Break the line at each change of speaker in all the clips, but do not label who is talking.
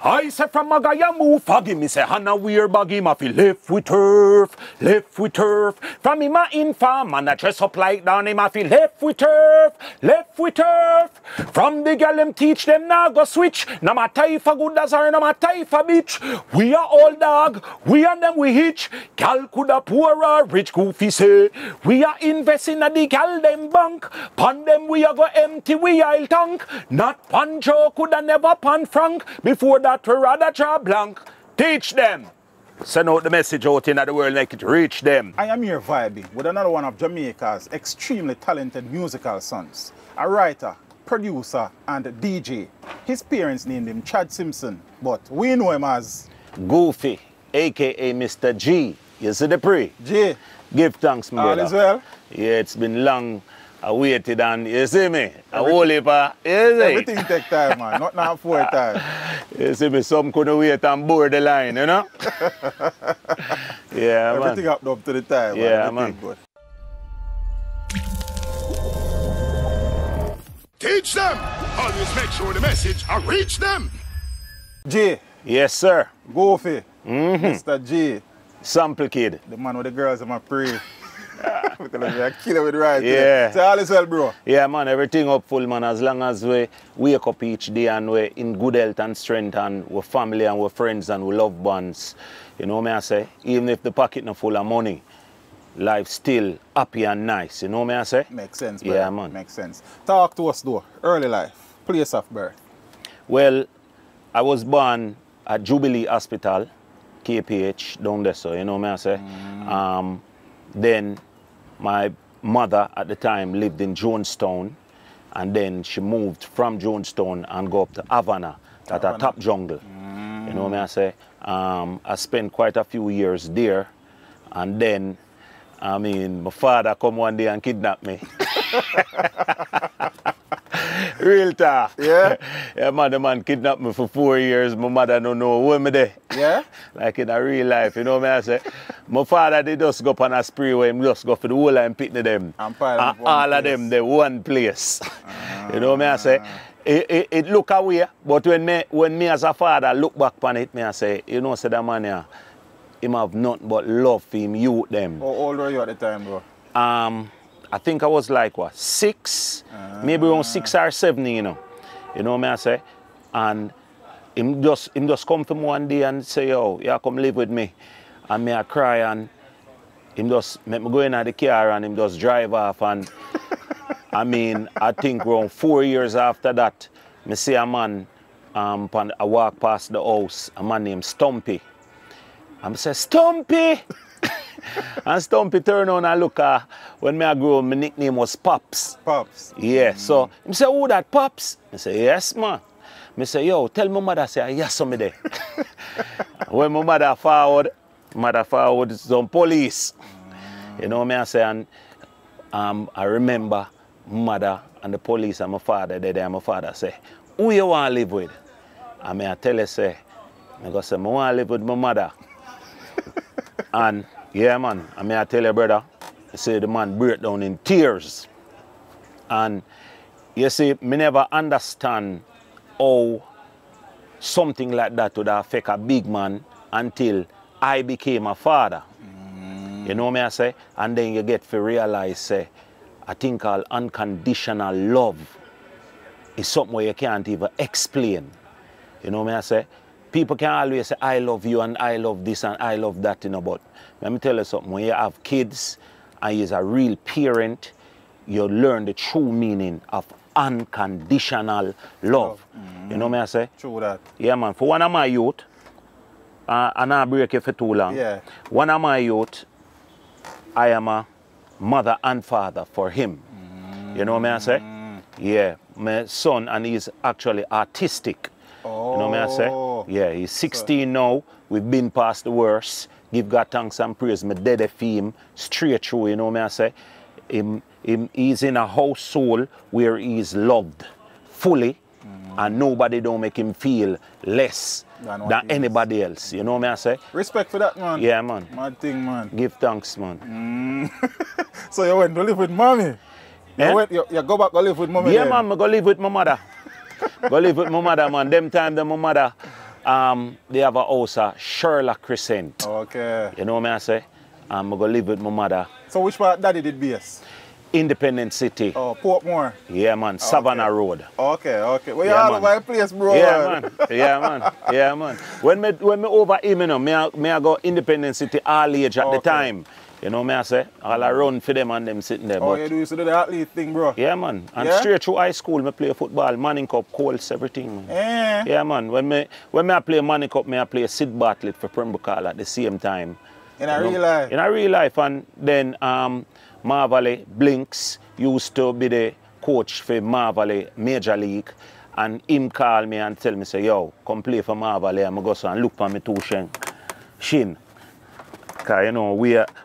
I say from a guy a move foggy, me say Hannah wear baggy, ma fi left with turf, left with turf. From him a inform and a dress up like down, him a fi left with turf, left with turf. From the girl them teach them now go switch. No matter if a good as or no matter if a bitch. We are all dog, we and them we hitch. Gal coulda poor or rich goofy say. We are investing at the gal them bank. Pan them we a go empty we aisle tank. Not pan Joe coulda never pan Frank. Before that we rather draw blank. Teach them. Send out the message out in the world, make it reach them.
I am here vibing with another one of Jamaica's extremely talented musical sons. A writer, producer and DJ. His parents named him Chad Simpson, but we know him as
Goofy, aka Mr. G. You see the pre?
G.
Give thanks, my brother.
All is well?
Yeah, it's been long. I waited and you see me? I hold it for, you see?
Everything take time, man. Not now 4 time.
You see me? Some couldn't wait and board the line, you know? Yeah,
Everything
man.
up to the time.
Yeah,
man.
man.
Teach them! Always make sure the message reach them!
G.
Yes, sir.
Goofy. Mr. G.
Sample kid.
The man with the girls in my pre. I'm telling you, I kill with right.
Yeah.
Say all is well, bro.
Yeah, man, everything up full, man, as long as we wake up each day and we're in good health and strength and we're family and we're friends and we loved ones. You know what I say? Even if the pocket not full of money, life still happy and nice. You know what I say?
Makes sense, bro.
Yeah, man.
Makes sense. Talk to us, though. Early life. Place of birth.
Well, I was born at Jubilee Hospital, KPH, down there, so you know what I say? Then my mother at the time lived in Jonestown, and then she moved from Jonestown and go up to Havana, at a top jungle. You know what I say? I spent quite a few years there, and then, I mean, my father come one day and kidnap me. Real talk.
Yeah?
Yeah, man, the man kidnapped me for 4 years. My mother don't know where me there.
Yeah?
Like in a real life, you know what I say? My father, they just go up on a spree where him just go for the whole and pick them.
And
all of them, they one place. You know what I say? It look away, but when me as a father look back on it, me I say, you know, say that man here, him have nothing but love for him, youth them.
How old were you at the time, bro?
I think I was like, what, 6? Maybe around 6 or 7, you know. You know what I say? And him just come to me one day and say, yo, you come live with me. And me I cry and him just make me go in the car and him just drive off. And I mean, I think around 4 years after that, me see a man, I walk past the house, a man named Stumpy. And I say, Stumpy! And Stumpy turn on and look, when I grew up, my nickname was Pops.
Pops.
Yeah, so he say, who that Pops? I say, yes, man. I say, yo, tell my mother, say, yes, somebody there. When my mother forward some police. You know what I say? And I remember mother and the police and my father, my father say, who you want to live with? And I tell her, say, I go say, I want to live with my mother. And yeah, man, I tell your brother, I say the man break down in tears. And you see, me never understand how something like that would affect a big man until I became a father. You know what I say? And then you get to realize, say, I think called unconditional love is something where you can't even explain. You know what I say? People can always say, I love you and I love this and I love that, you know, but let me tell you something, when you have kids and you're a real parent, you learn the true meaning of unconditional love. You know what I say?
True that.
Yeah, man. For one of my youth, and I break it for too long,
yeah.
One of my youth, I am a mother and father for him. You know what I say? Yeah, my son, and he's actually artistic.
Oh.
You know what I say? Yeah, he's 16 now. We've been past the worst. Give God thanks and praise. My daddy for him straight through, you know what I say? He's in a household where he's loved fully and nobody don't make him feel less than anybody else. You know what I say?
Respect for that, man.
Yeah, man.
Mad thing, man.
Give thanks, man.
So you went to live with mommy?
Eh?
You go back to live with mommy?
Yeah,
then?
man, I go live with my mother. Go live with my mother, man. Them time, my mother, they have a house at Sherlock Crescent.
Okay.
You know what I say? I'm going to live with my mother.
So which part daddy did base?
Independent City.
Oh, Portmore.
Yeah, man. Savannah Road.
Okay, okay. Well, you
Yeah,
all
man.
over the place, bro.
Yeah, man. Yeah, man. Yeah, man. When me over him, you know, me I go Independent City all age at the time. You know me I say? All I run for them and them sitting there.
Oh,
but
you do the athlete thing, bro?
yeah, man. And
Yeah?
straight through high school, me play football, Manning Cup, Colts, everything, man.
Eh.
Yeah, man. When I play Manning Cup, I play Sid Bartlett for Pembroke at the same time.
In a real life?
In a real life. And then Marvally Blinks used to be the coach for Marvally Major League. And him call me and tell me, say, yo, come play for Marvally. I'm go so and look for me too, Shin. Because, you know,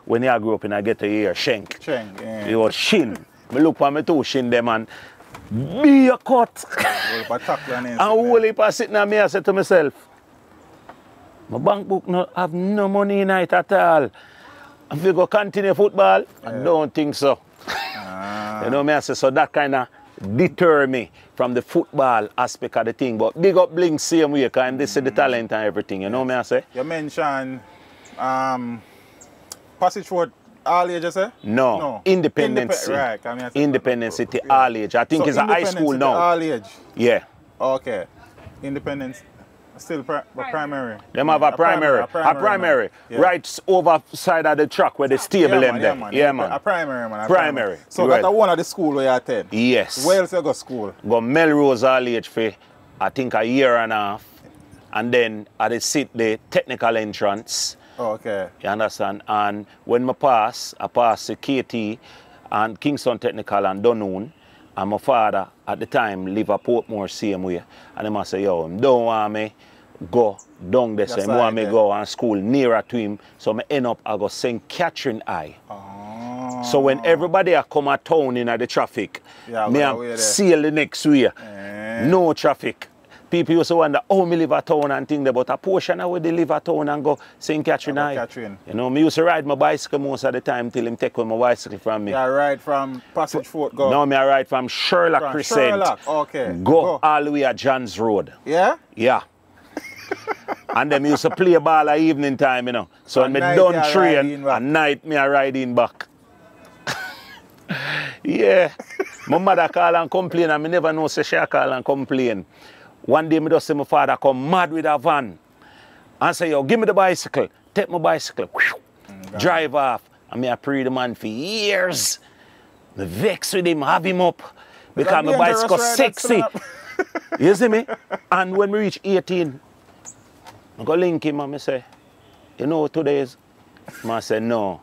when I grew up in I get a year, Shank.
Shank, yeah.
It was Shin. I look for me too, Shin them and be a cut. And whole heap of sitting on me, I said to myself, my bank book no have no money in it at all. If you go continue football, I don't think so. You know me, I say, so that kind of deter me from the football aspect of the thing. But big up Blink same way, because this is the talent and everything. You know me, I say?
You mentioned Passage Road all age, you say?
No. Independent City.
Right.
Independent City all age. I think
so
it's a high school now.
All age?
Yeah.
Okay. Independence. Still primary.
Them have a primary.
Yeah.
Right over side of the track where the stable them there. Yeah, man.
A primary, man.
Primary.
So
right.
that's one of the school where you attend?
Yes.
Where else you go school?
Go Melrose all age for, I think, a year and a half. And then I sit the technical entrance.
Oh, okay.
You understand? And when I pass the KT and Kingston Technical and Dunoon. And my father at the time lived at Portmore same way. And he must say, yo, he don't want me go down there. He want me go and school nearer to him. So I end up I go St. Catherine High.
Oh.
So when everybody come at town in the traffic, me sail the next way. No traffic. People used to wonder, oh, me live at town and thing there, but a portion of where they live at town and go St. Catherine High. You know, me used to ride my bicycle most of the time till him take away my bicycle from me.
Yeah, ride from Passage Fort, go?
No, me I ride from Sherlock Crescent.
Sherlock, okay.
Go all the way at John's Road.
Yeah?
Yeah. And them used to play ball at evening time, you know. So when me done train, at night me I riding back. Yeah. My mother call and complain and me never know say she call and complain. One day, I just see my father come mad with a van and say, yo, give me the bicycle. Take my bicycle. Drive off. And me I pray the man for years. Me vex with him, have him up. Because my bicycle sexy. You see me? And when we reach 18, I go link him and I say, you know what today is? I say, no.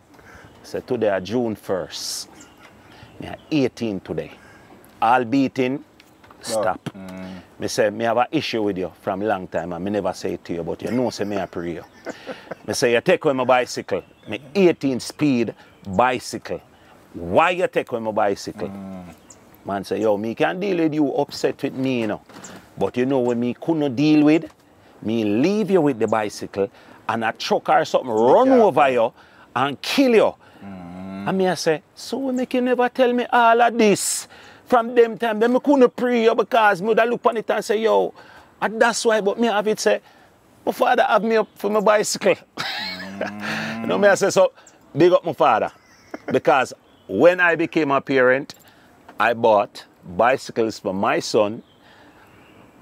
I say, today is June 1st. Me 18 today. All beating. Stop. Me say, me have an issue with you from a long time and me never say it to you, but you know say me I pray you. Me say, you take away my bicycle, me 18 speed bicycle. Why you take away my bicycle? Man say, yo, me can deal with you upset with me, you know. But you know what me couldn't deal with? Me leave you with the bicycle and a truck or something run over you and kill you. And me I say, so we make you never tell me all of this. From them time, them couldn't pray you because me would look on it and say, yo, and that's why, but me have it say, my father have me up for my bicycle. You know me I say, so big up my father. Because when I became a parent, I bought bicycles for my son.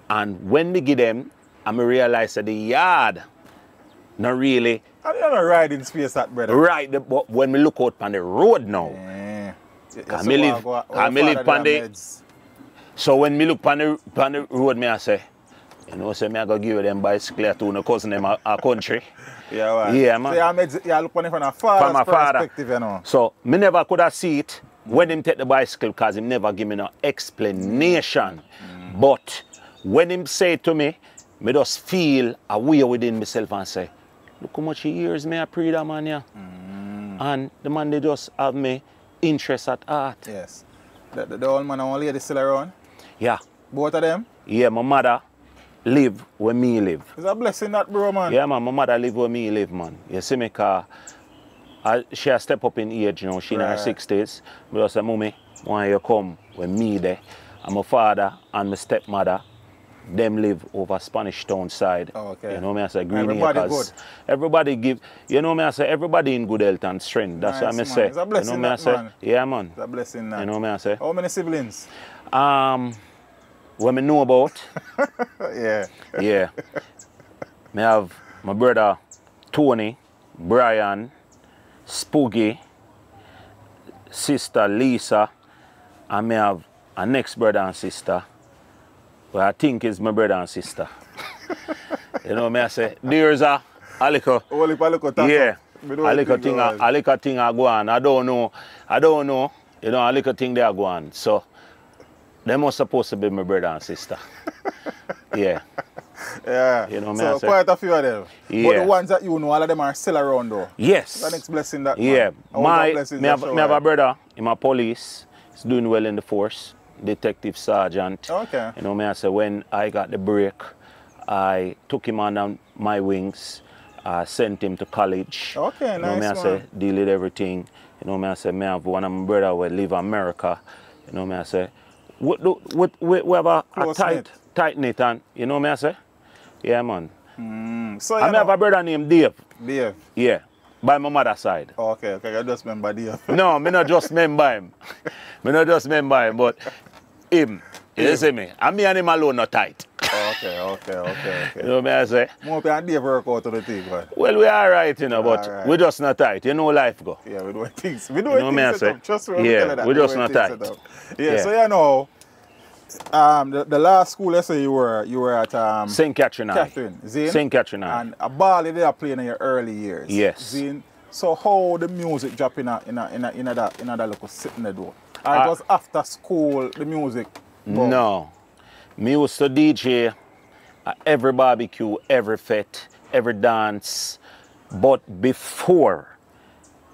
And when they give them, I realized that the yard, not really.
How do you not ride in space that, brother?
Right, but when we look out on the road now, I live on the, so when me look on the road, me I say, you know, say me I go give you them bicycle to no cousin them a country.
Yeah, right.
Yeah, man.
So you look on it from a father's perspective, you know.
So me never could have seen it when him take the bicycle because him never give me no explanation. But when him say it to me just feel a way within myself and say, look how much years me I pray that man, yeah. And the man they just have me interest at art.
Yes. The old man and old lady still around?
Yeah.
Both of them?
Yeah, my mother live where me live.
It's a blessing that, bro, man.
Yeah, man, my mother live where me live, man. You see me, cause she has step up in age, you know, she in her 60s. But I say, mommy, why you come with me there? And my father and my stepmother them live over Spanish Town side.
Okay.
You know me I say Green
Everybody
Acres.
good.
Everybody give, you know me I say everybody in good health and strength. That's what I
Nice,
say.
man. It's a blessing,
you know me I
that,
say.
man.
Yeah man.
It's a blessing that.
You know me I say.
How many siblings?
What me know about?
Yeah.
Yeah. Me have my brother Tony, Brian, Spooky, sister Lisa, and me have a next brother and sister, who I think is my brother and sister. You know me I say, there's a little, yeah, a little thing I go on. I don't know, you know, a little thing they are go on. So, they must supposed to be my brother and sister. Yeah.
Yeah.
You know me
so
I say.
quite a few of them.
Yeah.
But the ones that you know, all of them are still around though.
Yes.
The next blessing that
Yeah.
man.
Me have a brother in my police. He's doing well in the force. Detective sergeant.
Okay.
You know me I say when I got the break, I took him under my wings, sent him to college.
Okay,
you know
nice
me I
one.
say deal with everything. You know me I say me have one of my brother who live in America. You know me I say we have a tight knit and you know me I say? Yeah man.
So
I have a brother named Dave.
Dave.
Yeah. By my mother's side.
Okay, I just remember Dave.
No, me not just remember him. Me not just remember him, but him. You see me? And me and him alone not tight.
Okay.
You know what I say?
More and Dave work out to the thing, but.
Well, we are right, you know, but
Alright.
we just not tight. You know life go.
Yeah, we doing things. We
know
doing
me I
things
say?
set up. Trust me,
Yeah,
tell you that.
we just
doing
not
things
tight.
set up. Yeah,
Yeah.
so you know, the last school, let's say you were at
St. Catherine High.
Zane?
St. Catherine High.
And a ball they are playing in your early years.
Yes.
Zane, so how the music drop in that little sitting there door? Or it was after school the music? Boom?
No. Me used to DJ at every barbecue, every fete, every dance. But before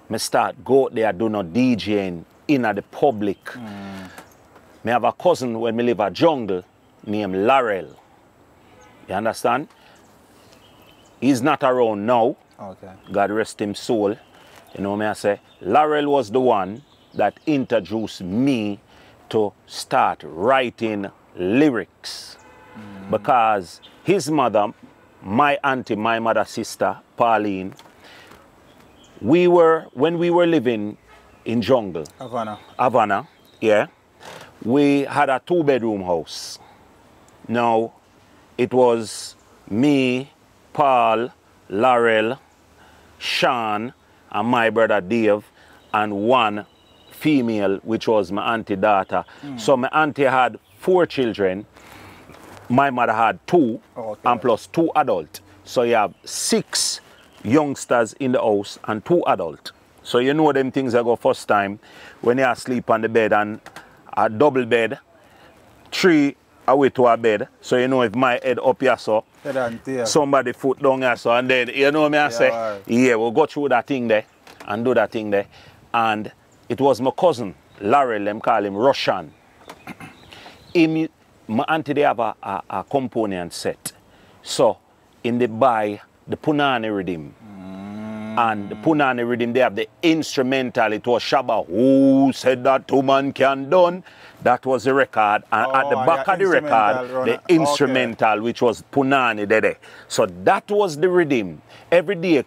me start go out there do no DJing in the public, me have a cousin when me live a jungle named Laurel. You understand? He's not around now.
Okay.
God rest him soul. You know me I say? Laurel was the one that introduced me to start writing lyrics. Because his mother, my auntie, my mother's sister, Pauline, when we were living in jungle, Havana, yeah, we had a 2-bedroom house. Now, it was me, Paul, Laurel, Sean, and my brother Dave, and one female, which was my auntie daughter. So my auntie had 4 children. My mother had 2, and plus 2 adults. So you have 6 youngsters in the house and 2 adults. So you know them things that go first time when you are asleep on the bed and a double bed, 3 away to a bed. So you know if my head up here so, somebody foot down here so, and then you know me I say,
right.
yeah, we'll go through that thing there and do that thing there. And it was my cousin, Laurel, them call him Russian. My auntie, they have a component set. So, in the buy the Punani rhythm. And the Punani rhythm, they have the instrumental. It was Shabba, who said that 2 man can done. That was the record. And at the back of the record, the instrumental, which was Punani there. So that was the rhythm. Every day,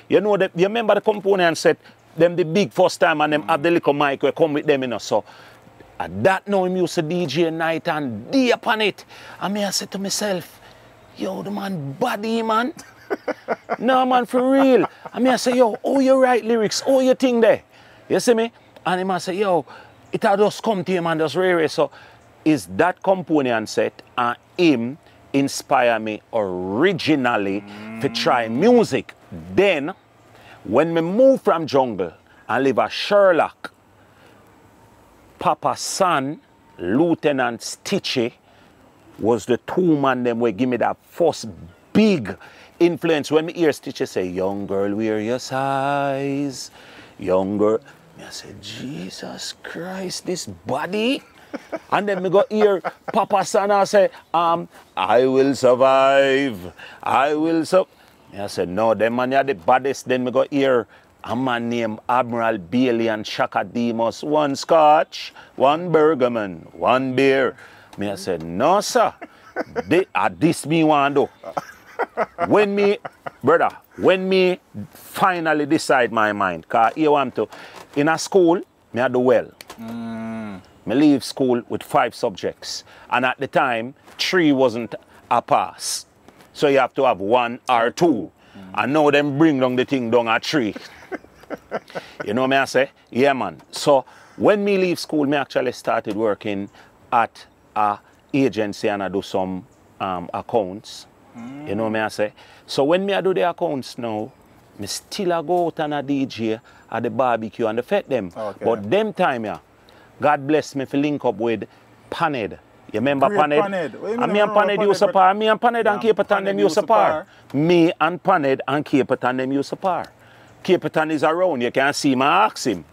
you know, you remember the component set, them the big first time, and them have the little mic will come with them, you know. So, at that now, I used to DJ night and day upon it. And I said to myself, yo, the man body, man. No, man, for real. And I say, yo, oh, you write lyrics, oh, you think there. You see me? And I say, yo, it had just come to him and just rare. So, is that component set and him inspire me originally to try music. Then, when me move from jungle and live at Sherlock, Papa's son, Lieutenant Stitchy, was the 2 man them who give me that first big influence. When me hear Stitchy say, young girl, wear your size, young girl. I said, Jesus Christ, this body. And then me go hear Papa's son and say, I will survive, I will survive. I said, no, them man are the baddest. Then me go hear a man named Admiral Bailey and Shaka Demus, 1 scotch, 1 Bergaman, 1 beer. Me I said, no, sir. This me want do. When me finally decide my mind, cause you want to, in a school, me I do well. Me leave school with 5 subjects. And at the time, 3 wasn't a pass. So you have to have 1 or 2. And now them bring down the thing down at 3. You know me I say? Yeah, man. So when me leave school, me actually started working at a agency and I do some accounts. You know me I say? So when me I do the accounts now, me still a go out and a DJ at the barbecue and the fet them.
Okay.
But them time, yeah, God bless me for link up with Paned. You remember Paned? And me and Paned used to par. Me and Paned and Caperton them used to par. Me and Paned and Caperton them used to par. Caperton is around. You can see me, ask him.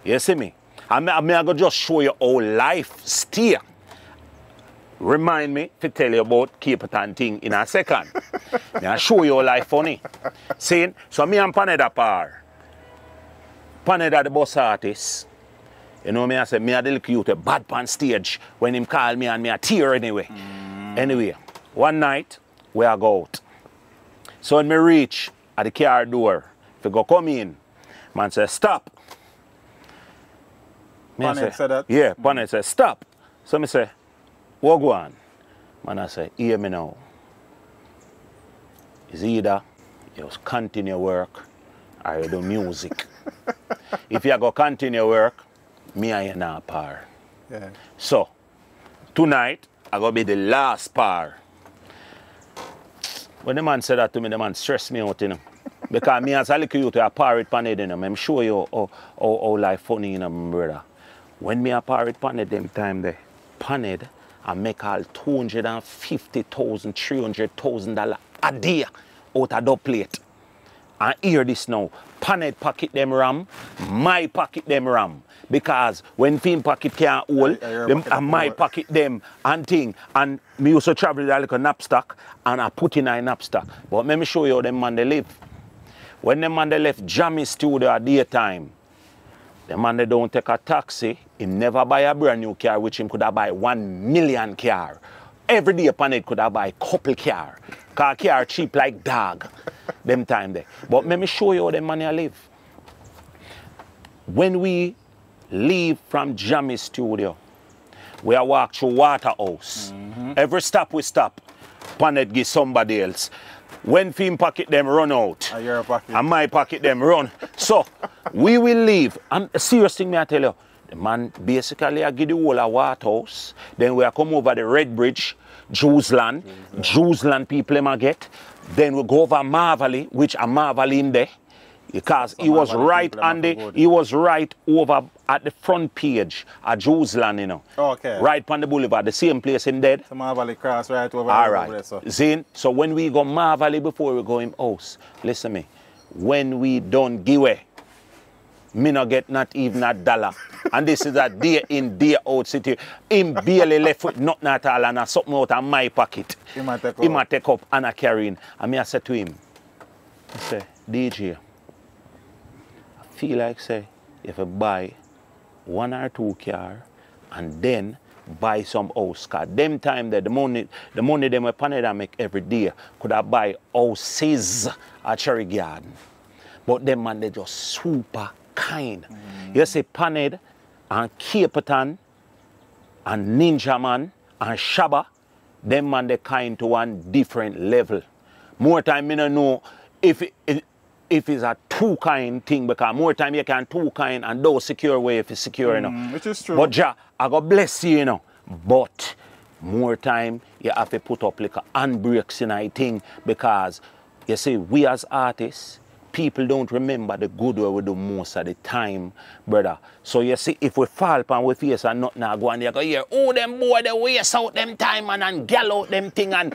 You see me? And me I go just show you how life steer. Remind me to tell you about Caperton thing in a second. I show you how life funny. See? So me and Paned a par. Paned are the boss artist. You know me I say, me a the little cute bad pan stage when him call me and me a tear anyway. Anyway, one night, we a go out. So when me reach at the car door, if you go come in, man say, stop.
Paned said that?
Yeah, Paned say, stop. So me say, what go on? Man I say, hear me now. It's either you continue work or you do music. If you go continue work, me and you not par.
Yeah.
So, tonight, I go be the last par. When the man said that to me, the man stressed me out, you know. Because me as a little youth, I par with Paned, you know. I'm sure you how life funny, you know, my brother. When me a par with Paned them time there, Paned, I make all $250,000, $300,000 a day out of that plate. And hear this now, Paned pocket them ram, my pocket them ram. Because when film pocket can't hold, them and my pocket them and thing. And me used to travel with a little knapsack and I put in a knapsack. But let me show you how them man they live. When them man they left Jammy studio at daytime, the man they don't take a taxi, he never buy a brand new car, which him could have buy 1 million car. Every day Paned could have buy a couple car. Cause car cheap like dog. Them time there. But let me show you how them money live. When we leave from Jammy studio, we are walk through Waterhouse. Every stop we stop, Paned give somebody else. When film pocket them run out,
your pocket.
And my pocket them run. So we will leave. And a serious thing me I tell you, the man basically I give the whole of Waterhouse. Then we come over the Red Bridge, Jewsland. Jewsland people them I get. Then we go over Marvally, which are Marvally in there. Because he was right on he was right over at the front page at Jewsland, you know.
Okay.
Right on the boulevard, the same place in dead.
So Marvally cross right over
All
over
right.
there, so.
Zane, so when we go Marvally before we go in house, listen me, when we don't give away, me not get not even $1. And this is a day in, day out city. Him barely left with nothing at all and something out of my pocket.
He might take
He might take up and I carry in. And me I say to him, I say, DJ, I feel like say, if I buy 1 or 2 car and then buy some house. Cause them time there, the money them a Paned make every day could have buy houses at Cherry Garden. But them man they just super kind. You see Paned and Caperton and Ninja Man and Shabba, them man they kind to one different level. More time me don't know if it's a 2 kind thing, because more time you can 2 kind and those secure way if it's secure, you know.
Which is true.
But ja, I God bless you, you know. But more time you have to put up like a handbrakes in a thing, because you see we as artists, people don't remember the good way we do most of the time, brother. So you see, if we fall upon we face and nothing now go and you go here, oh them boy they waste out them time and gal out them thing and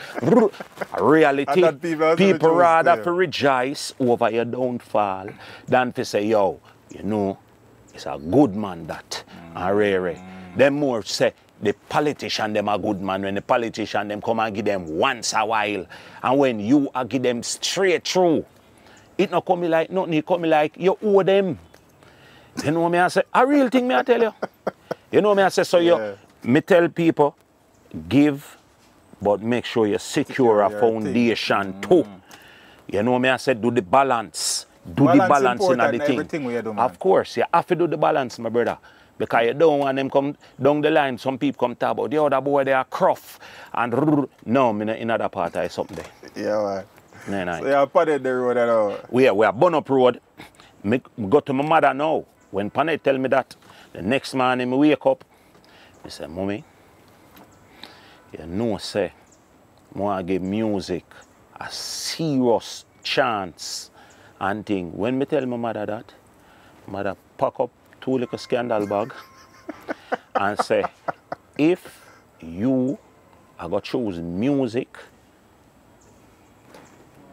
reality,
And
people rather to rejoice over your downfall than to say, yo, you know, it's a good man that and rare. Them more say the politician them a good man when the politician them come and give them once a while, and when you a give them straight through. It not come like nothing, it come like you owe them. You know what I say? A real thing me I tell you. You know what I say? So you me tell people, give but make sure you secure a foundation too. You know me, I said do the balance. Do the balance in the thing.
Everything we do, man.
Of course, you have to do the balance, my brother. Because you don't want them come down the line, some people come talk about the other boy, they are cruff. And no, in other part I something there.
Yeah, man.
No.
So you are padded the road at all?
We are burn up road. Me go to my mother now. When Panay tell me that, the next morning I wake up, I say, Mommy, you know, say, I want to give music a serious chance and thing. When me tell my mother that, mother pack up 2 little scandal bag and say, if you are going to choose music,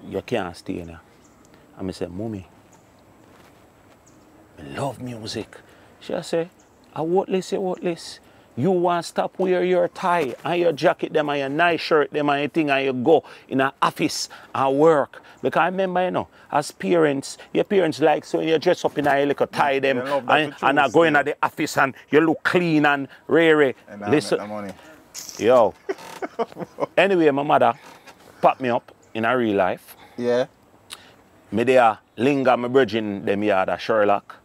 you can't stay in there. And I say, Mommy, I love music. She say, I worthless. You want to stop wear your tie and your jacket them and your nice shirt them and your thing and you go in an office and work. Because I remember, you know, as parents, your parents like so when you dress up in a little tie them and I go in at the office and you look clean and rare.
And
listen,
money.
Yo. Anyway, my mother packed me up in a real life.
Yeah.
Me there linger my bridging them yard at Sherlock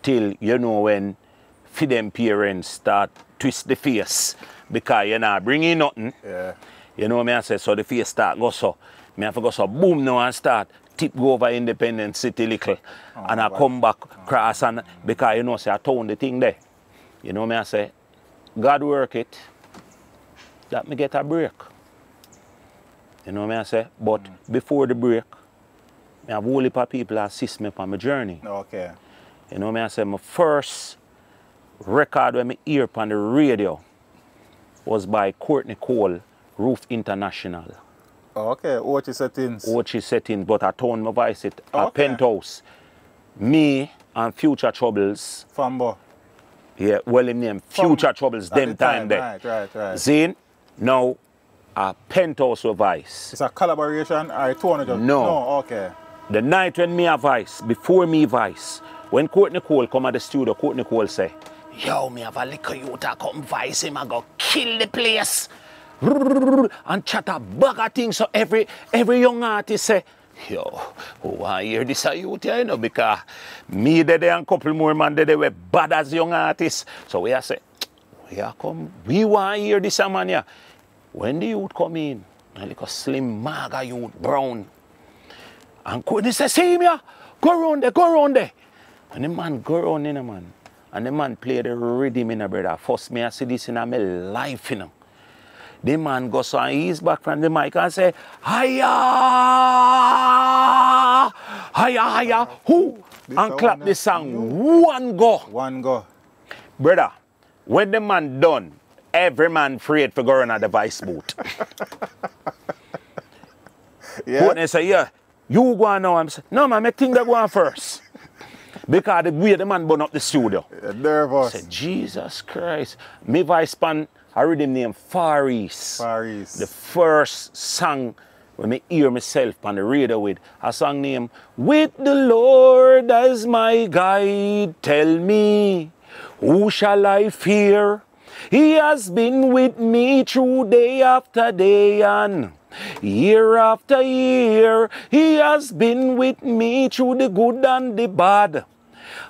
till, you know, when for them parents start twist the face because you're not bringing nothing.
Yeah.
You know what I say? So the face start go so. Me have to go so boom now and start tip go over Independent City little. And I come back cross and because you know say I told the thing there. You know what I say? God work it. That me get a break. You know what I say? But before the break, I have a whole heap of people assist me on my journey.
Okay.
You know what I say? My first record when I hear on the radio was by Courtney Cole, Roof International.
Okay, Ochi settings.
Ochi settings, but I toned my voice it at Penthouse. Me and Future Troubles.
Fambo.
Yeah, well him name Future Troubles them time there.
Right.
Zane, now a Penthouse with voice.
It's a collaboration or a tone?
No,
okay.
The night when me have voice, before me voice, when Courtney Cole come at the studio, Courtney Cole say, yo, me have a little youth a come voice him, I go kill the place. And chat a bag of things, so every young artist say, yo, who want to hear this a youth here, you know, because me there and a couple more man they were bad as young artists. So we say, we want to hear this a man here. When the youth come in, a little slim maga youth, brown, and Courtney say, see him here, go around there. And the man go around in a man. And the man play the rhythm in a brother. First me I see this in my life, you know. The man goes on his back from the mic and say, hiya, hiya, who? And clap the song, one go. Brother, when the man done, every man afraid for going at the vice boot.
Yeah.
They say, yeah, you go on now. I'm saying, no man, make things that go on first. Because the way the man burn up the studio.
Yeah, nervous.
I said, Jesus Christ. My voice span, I read him name Far East. The first song when I hear myself on the radio with a song named With the Lord as my guide, tell me, who shall I fear? He has been with me through day after day and year after year. He has been with me through the good and the bad,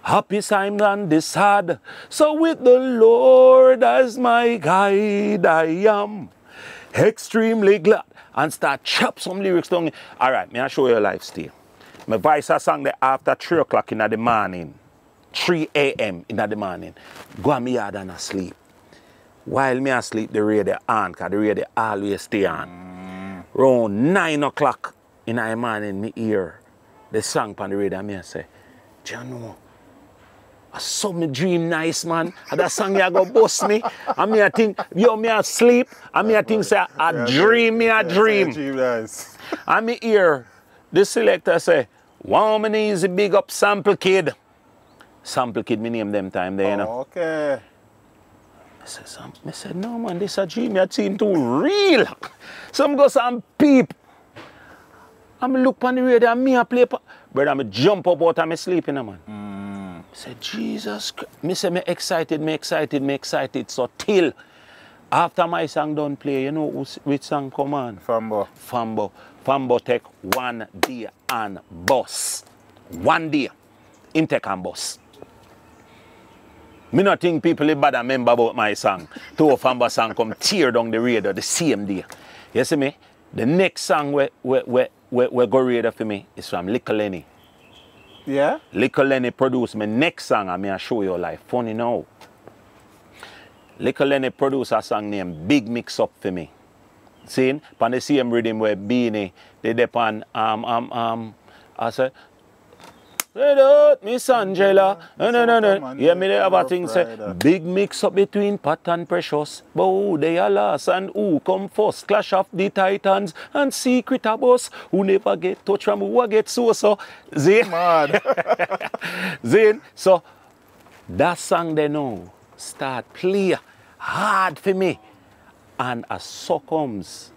happy times and the sad. So with the Lord as my guide, I am extremely glad. And start chop some lyrics down. All right, may I show you a lifestyle. My voice I sang there after 3 o'clock in the morning, 3 a.m. in the morning. Go on me yard and asleep. While me asleep, the radio on, because the radio always stay on. Around 9 o'clock in the morning, me hear the song on the radio, and me say, Jano, I saw me dream nice, man. And that song you go bust me. And me I think, yo, me I sleep. And me I think say, I dream.
Nice.
And me hear the selector say, warm and easy, big up Sample Kid. Sample Kid, me name them time there, you know.
Okay.
I said, no man, this a dream. I seen too real. Some go some peep. I look on the radio and me I play. Brother, I jump up out of my sleep, you know, man. I said, Jesus Christ. I say, me excited. So till After my song done play, you know which song come on?
Fambo.
Fambo. Fambo take 1 day and bus. 1 day. Him take and bus. Me not think people bad remember about my song. Two of Fambo song come tear down the radio the same day. You see me? The next song we go radio for me is from Little Lenny.
Yeah?
Little Lenny produced my next song and I show you life. Funny now. Little Lenny produced a song named Big Mix Up for me. See? On the same rhythm where Beanie, they depend I said, "Red out, Miss Angela." No. Yeah, me they have a thing say, big mix up between Pat and Precious. But who they are last and who come first? Clash of the Titans and Secret a boss. Who never get touch from who get so. Zane.
Mad.
Zane. So that song they know start play hard for me. And as so comes,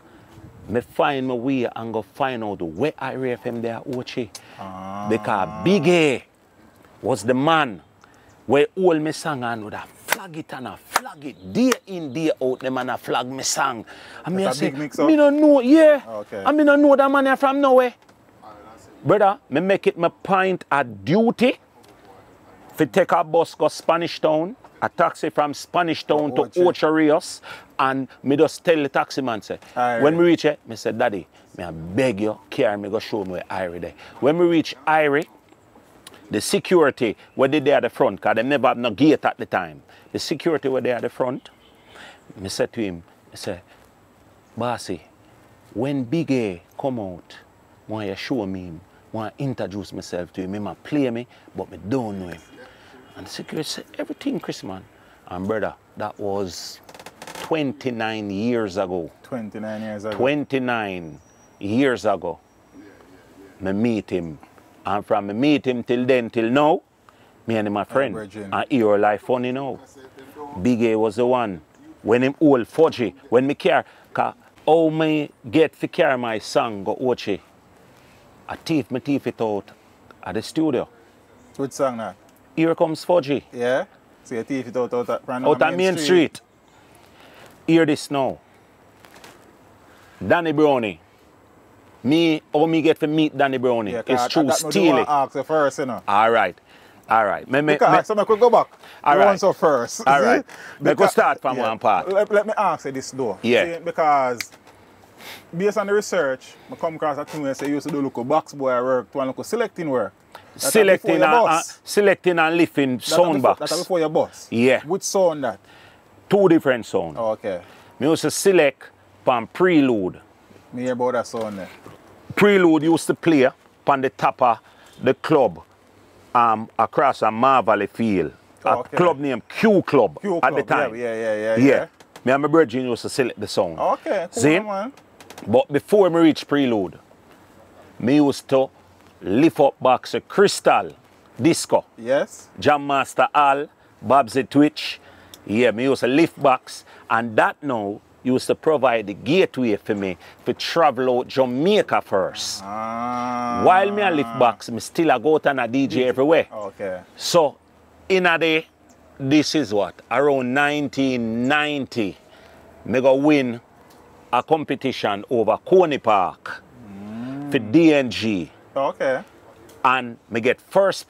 me find my way and go find out where I rave him there, Ochi. Because Big A was the man where all me sang and would have flag it and a flag it. Day in, day out, the man a flag me sang. And me say, me don't know, yeah.
Okay.
I me don't know that man from nowhere. Brother, me make it my point a duty to take a bus go Spanish Town, a taxi from Spanish Town to Ocho Rios, and me just tell the taxi man, say, when we reach it, me say, Daddy, me I beg you, carry me, go show me where Irie there. When we reach Irie, the security were they there at the front, because they never have no gate at the time. The security were there at the front. Me said to him, I say, Bossy, when Big A come out, want you show me him, want to introduce myself to him, he might play me, but me don't know him. And the security said, everything, Chris, man. And brother, that was 29 years ago.
29 years ago.
29 years ago. Me meet him. And from me meet him till then, till now, me and him my friend. And your life funny now. Big A was the one. When him old fudgy, when me care, cause how me get to carry my song go Ochi, I thief it out at the studio.
Which song now?
Here Comes Fudgy.
Yeah? So you thief it out
at Main Street. Hear this now. Danny Brownie. How me get to meet Danny Brownie?
Yeah,
it's true stealing.
Ask you first, you know.
All right.
So I could go back.
All right.
So first.
All right. We could start from one part.
Let me ask you this though.
Yeah.
See, because based on the research, I come across a thing where I used to do local box boy work, to local selecting work.
Selecting and lifting sound box.
That's before your boss?
Yeah.
Which sound that?
2 different sound.
Oh, okay.
Me used to select from Prelude.
Me hear about that sound there.
Prelude used to play on the top of the club across a Marvally field. A club named Q Club at the time.
Yeah.
Me and my brother used to select the sound.
Okay, cool,
see?
Man.
But before me reach Prelude, me used to lift up box of Crystal, Disco.
Yes.
Jam Master Al, Babsy Twitch. Yeah, me used to lift box. And that now used to provide the gateway for me to travel out Jamaica first. While me a lift box, me still a go out and a DJ everywhere.
Okay.
So, in a day, this is what? Around 1990, me go win a competition over Coney Park for DNG.
Okay.
And me get first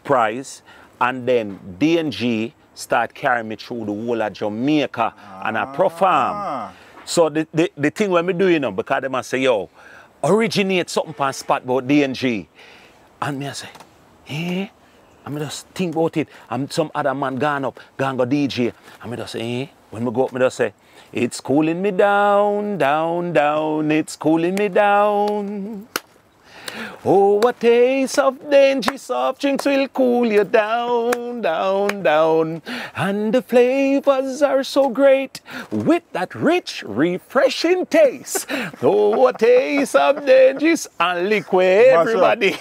prize, and then DNG start carrying me through the whole of Jamaica and I perform. So the thing when me do, you know, because they must say, yo, originate something on spot about DNG. And me I say, and me just think about it. And some other man gone go DJ. And me just say, when me go up, me just say, it's cooling me down, down, down, it's cooling me down. Oh, a taste of danger, soft drinks will cool you down, down, down. And the flavors are so great with that rich, refreshing taste. Oh, a taste of danger and liquid, everybody.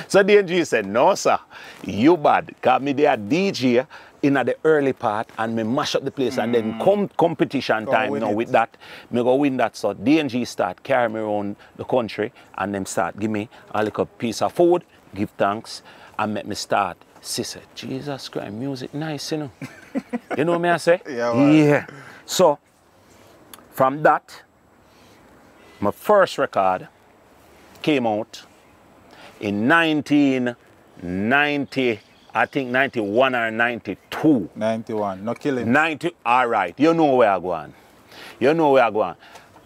So DNG said, no, sir, you bad. Because me there DJ in the early part and me mash up the place and then competition time, you know, with that, me go win that. So DNG start carry me around the country and them start give me a little piece of food, give thanks, and make me start. She said, Jesus Christ, music nice, you know. You know what I say?
Yeah.
So, from that, my first record came out in 1990, I think 91 or 92.
91, no killing.
90, all right. You know where I go on. You know where I go on.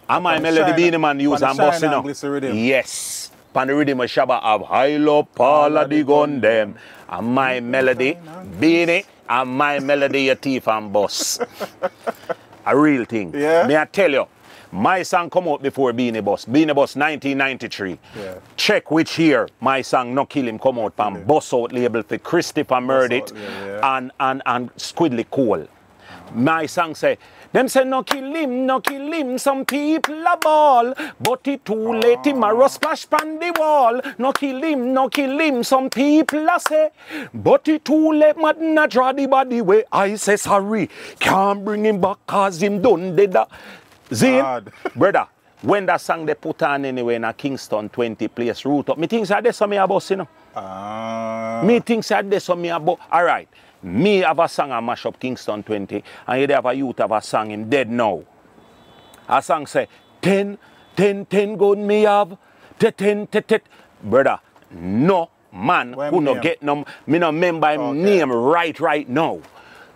Am my melody being man use and boss, you know? Yes. Pan the rhythm of Shabba of Hilo Paula the gun them. And my melody beanie and my melody your thief and boss. A real thing.
Yeah.
May I tell you, my song come out before Beanie Boss. Beanie Boss 1993.
Yeah.
Check which year my song No Kill Him come out from Boss Out label for Christopher Murdit and Squidly Cole. My song say, them say no kill him, some people a ball. But it too late, him a rust splash pan the wall. No kill him, some people a say. But it too late, madden a draw the body way. I say sorry, can't bring him back cause him done dead. Zin, brother, when that song they put on anyway in a Kingston 20 place route up, me think say this on me a bus, you know. Me think say this on me a bus. All right. Me have a song and mash up Kingston 20, and you have a youth have a song him dead now. A song say, 10 gun me have, 10. Brother, no man who no get no, me no remember him name right now.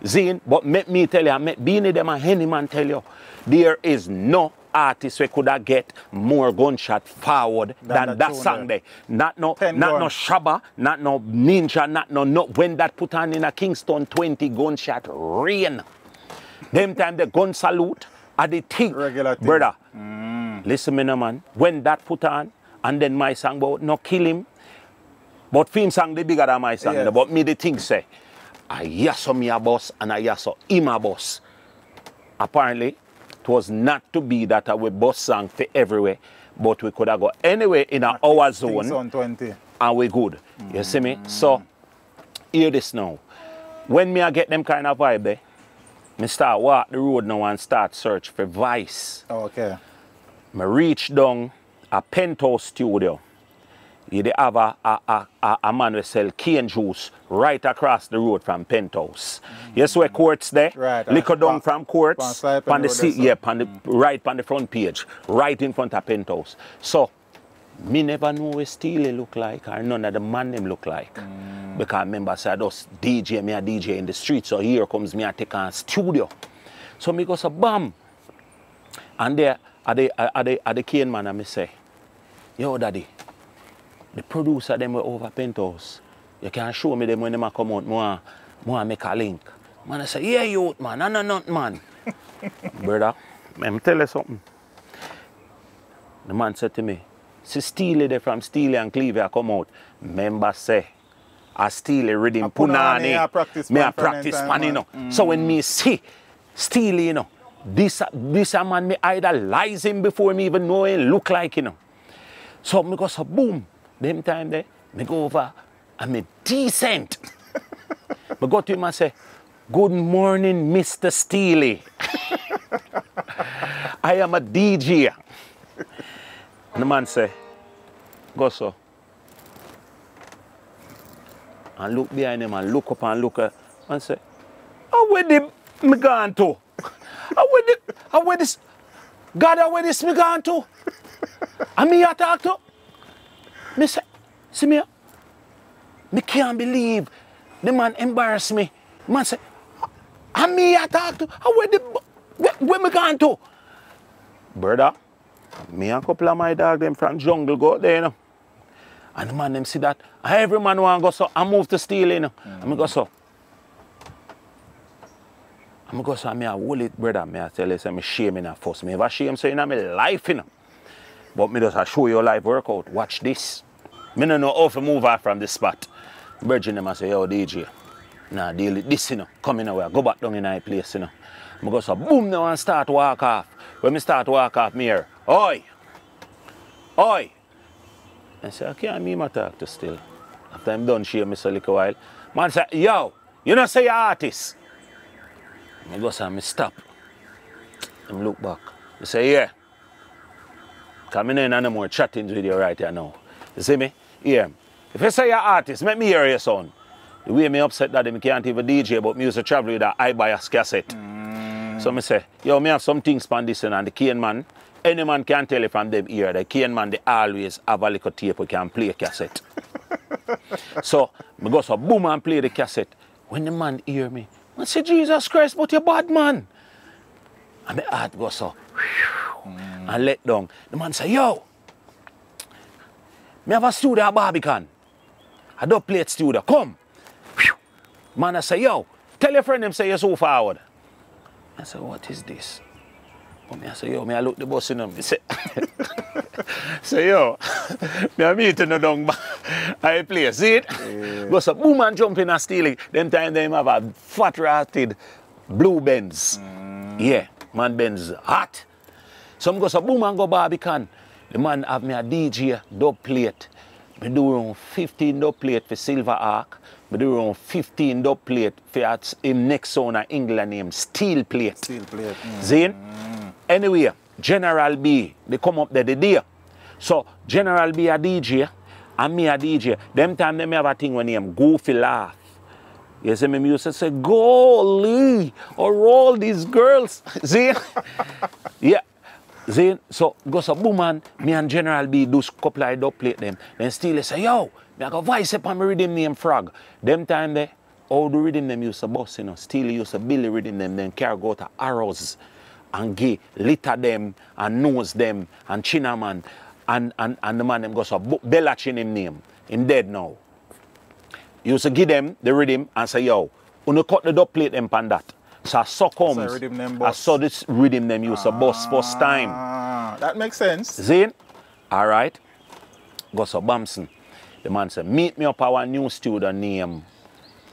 Zine, but let me tell you, let Beanie them and any man tell you, there is no artist we could have get more gunshot forward than that song there. Not no Shabba, not no Ninja, not no when that put on in a Kingston 20 gunshot rain. Them time the gun salute at the thing.
Regular thing.
Brother, listen me no man, when that put on and then my song about no kill him, but film song the bigger than my song,
yes.
But me the thing say, I yasso me a boss and I yasso him a boss. Apparently, it was not to be that we boss song for everywhere, but we could have got anywhere in our zone
20.
And we good. You see me? So, hear this now. When me I get them kind of vibe there, me start walk the road now and start search for Vice.
Okay.
Me reach down a penthouse studio. You have a man who sell cane juice right across the road from penthouse. Yes, where courts there?
Right.
Liquor down from courts. On the seat,
yeah,
right on the front page. Right in front of penthouse. So, me never know what Steely look like or none of the man them look like. Because remember, I said, us DJ, me a DJ in the street. So here comes me a take on studio. So me go so bam. And there, at the cane man, and me say, yo, daddy. The producer them were over penthouse. You can show me them when they come out. More make a link. Man, I say, yeah, youth, man. No, not man. Brother, let me tell you something. The man said to me, see Steely there from Steely and Cleveland come out. Member say, I Steely reading Punani. Me a practice pan, you know. So when me see Steely, you know, this a man me idolize him before me even know him look like, you know. So me go so boom. Them time there, me go over and me decent. Me go to him and say, good morning, Mr. Steely. I am a DJ. And the man say, go so. And look behind him and look up and look at and say, how where the me gone to? How where this God, how where this me gone to? And me a talk to? Me say, see me can't believe the man embarrassed me. Man say, and me I talk to, where me gone to? Brother, me and a couple of my dog them from jungle go out there, you know. And the man them see that, and every man want to go so, I move to steal, you know. And I go so. And I go so, me I hold it, brother. Me I tell you, say, me shame in a fuss. Me ever shame so in my life, you know. But me just show you live workout. Watch this. Me don't know how to move out from this spot. Virgin them I say, yo, DJ. Nah, deal with this, you know. Come in away. Go back down in my place, you know. I go so boom now and start walk off. When me start walk off, me here. Oi! Oi! I say, I can't me talk to still. After I'm done share me so little while. Man say, yo, you know say you're artist. I go so me stop. I look back. I say, yeah. Because I know no more chatting with you right here now. You see me? Yeah. If you say you're artist, make me hear your son. The way me upset that I can't even DJ, but me used to travel with that high bias cassette. So I say, yo, me have some things on this and the cane man, any man can tell you from them here, the cane man, they always have a little tape we can play a cassette. So I go so boom and play the cassette. When the man hear me, I say, Jesus Christ, but you're bad man. And my heart goes so, and let down. The man say, yo, me have a studio at Barbican. I don't play at studio, come. Man, I say, yo, tell your friend them say you're so forward. I say, what is this? I say, yo, me I look the bus in them. He say, say, yo, me I meet in the dung I play, see it? Go so boom and jump in and steal it. Them time they have a fat ratted blue Benz. Yeah, man Benz hot. Some go so boom and go Barbican. The man have me a DJ dub plate. Me do around 15 dub plate for Silver Arc. Me do around 15 dub plate for him next son in England named Steel Plate.
Steel Plate.
See? Anyway, General B, they come up there the day. So General B a DJ and me a DJ. Them time they have a thing when name Goofy Laugh. You see me used to say, golly, or all these girls. See? Yeah. See? So go so boom man, me and General B do couple of dub plate them. Then still say, yo, me I go voice up on my rhythm name Frog. Them time they, all the rhythm them used to bust, you know. Still used to Billy rhythm them, then carry go to Arrows and gay, litter them and nose them and Chinaman and the man them go so Bella Chin him name. Him dead now. Used to give them the rhythm and say, yo, you cut the dub plate them pan that. So so comes, I saw this rhythm them used to bust first time.
That makes sense.
Zane, alright. Go so Bamson. The man said, meet me up our new studio named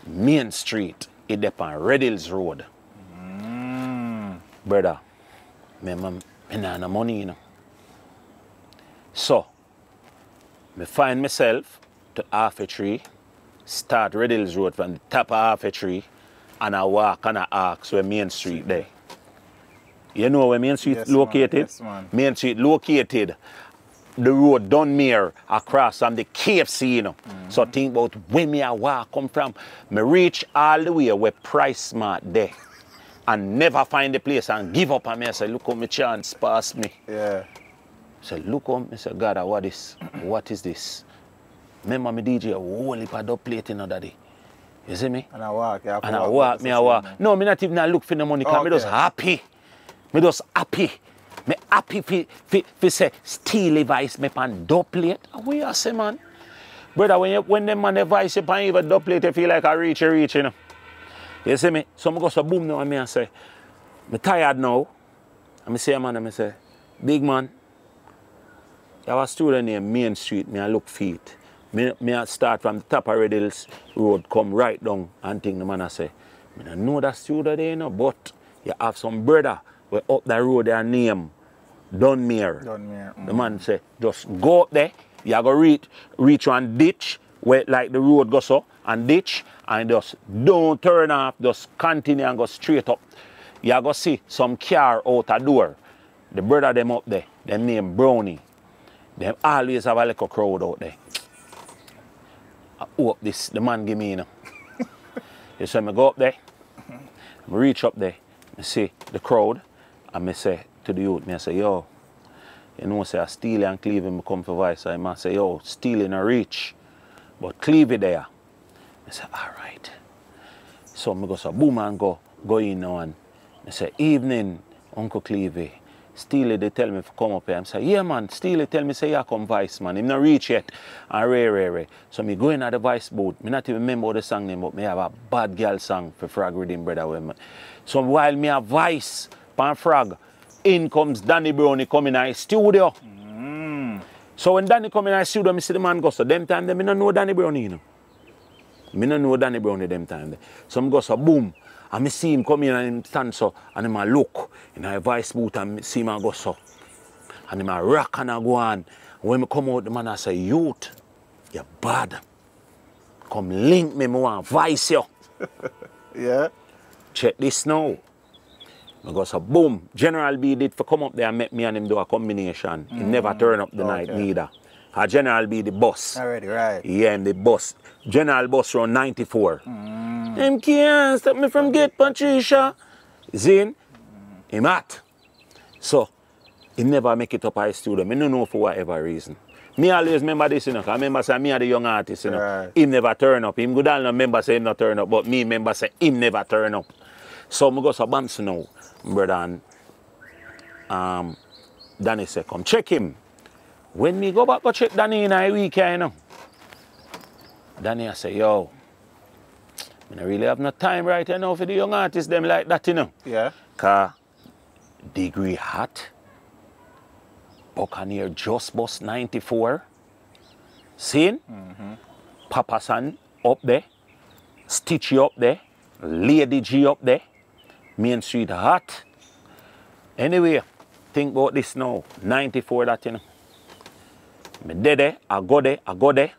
Main Street. It up on Red Hills Road. Brother, me not no money, you know. So, me find myself to half a tree, start Red Hills Road from the top of half a tree, and I walk and I ask where Main Street there. You know where Main Street located?
Yes, man.
Main Street located the road Dunmere across from the KFC, you know. So think about where me I walk come from. Me reach all the way where Price Smart there. And never find the place and give up on me. I say, look how my chance pass me.
Yeah.
I say, look how I say, God, what is this? Remember me DJ a whole heap of dub plate in other day. You see me?
And I walk, yeah.
And I walk, me I walk. No, me not even look for the money, because me just happy. Me just happy. Me happy for say, steal a vice me pan dub plate. What you say, man? Brother, when them man advise you pan even dub plate, you feel like I reach, you know. You see me? So I go so boom now and me and say, I'm tired now. And I say, man, I say, big man, I have a student named Main Street, me I look feet. Me I start from the top of Red Hills Road, come right down and think the man I say, I don't know that student there, you know, but you have some brother where up that road their name, Dunmere. The man say, just go up there, you go reach one ditch where like the road goes so and ditch and just don't turn off, just continue and go straight up. You go see some car out a door. The brother them up there, them name Brownie. Them always have a little crowd out there. I hope this, the man give me, you know. You see me go up there, I reach up there, I see the crowd, and I say to the youth, I say, yo, you know, say, Steely and Cleveland come for voice. I say, yo, Steely in a reach, but Cleveland there. I say, all right. So I go so boom and go in now and I say, evening, Uncle Cleavy. Steely, they tell me to come up here. I say, yeah, man, Steely tell me, say, yeah, come voice, man. Him not reach yet. And ray. So me go in at the voice booth. Me not even remember the song name, but me have a bad girl song for Frog Rhythm, brother. So while me have voice, pan Frog, in comes Danny Brownie coming in our studio. So when Danny come in our studio, me see the man go, so them time, me don't know Danny Brownie, you know. Me don't know Danny Brownie them time. So me go, so boom. And I see him come in and him stand so, and I look in a voice booth and see him go so. And I rock and I go on. When I come out, the man I say, youth, you're bad. Come link me, I want voice you.
Yeah.
Check this now. I go so, boom. General B did for come up there and make me and him do a combination. He never turn up the night neither. General B the boss.
Already, right.
Yeah, and the boss. General boss around 94. Them can't stop me from get Patricia. Zane, Him hot. So, he never make it up high studio. I don't know for whatever reason. Me always remember this, you know, because I remember saying me are the young artist, you know.
Right.
Him never turn up. Him good and remember say him not turn up, but me remember say him never turn up. So I go to Banks now, brother, and Danny say, come check him. When me go back go check Danny in a week, you know. Danny I say, yo, I don't really have no time right now for the young artists them like that, you know.
Yeah.
Because Degree hot. Buccaneer just bust 94. Seen? Papa San up there. Stitchy up there. Lady G up there. Main Street hot. Anyway, think about this now. 94 that, you know. Me there, I go there.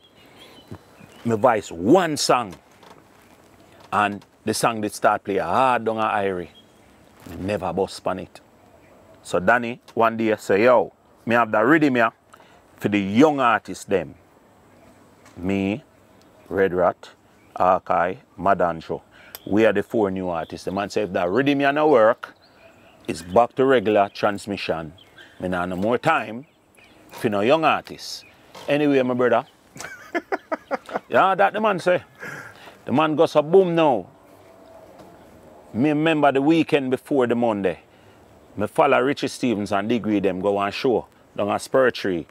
Me voice one song. And the song did start play hard down a Irie. Me never bust on it. So Danny one day say, yo, me have the rhythm here for the young artists them. Me, Red Rat, Arkai, Madancho. We are the 4 new artists. The man say if that rhythm here no work, it's back to regular transmission. Me nah no more time for no young artists. Anyway, my brother. Yeah, that the man say. The man goes a boom now. Me remember the weekend before the Monday. Me follow Richie Stevens and Degree them go on show down at Spur Tree.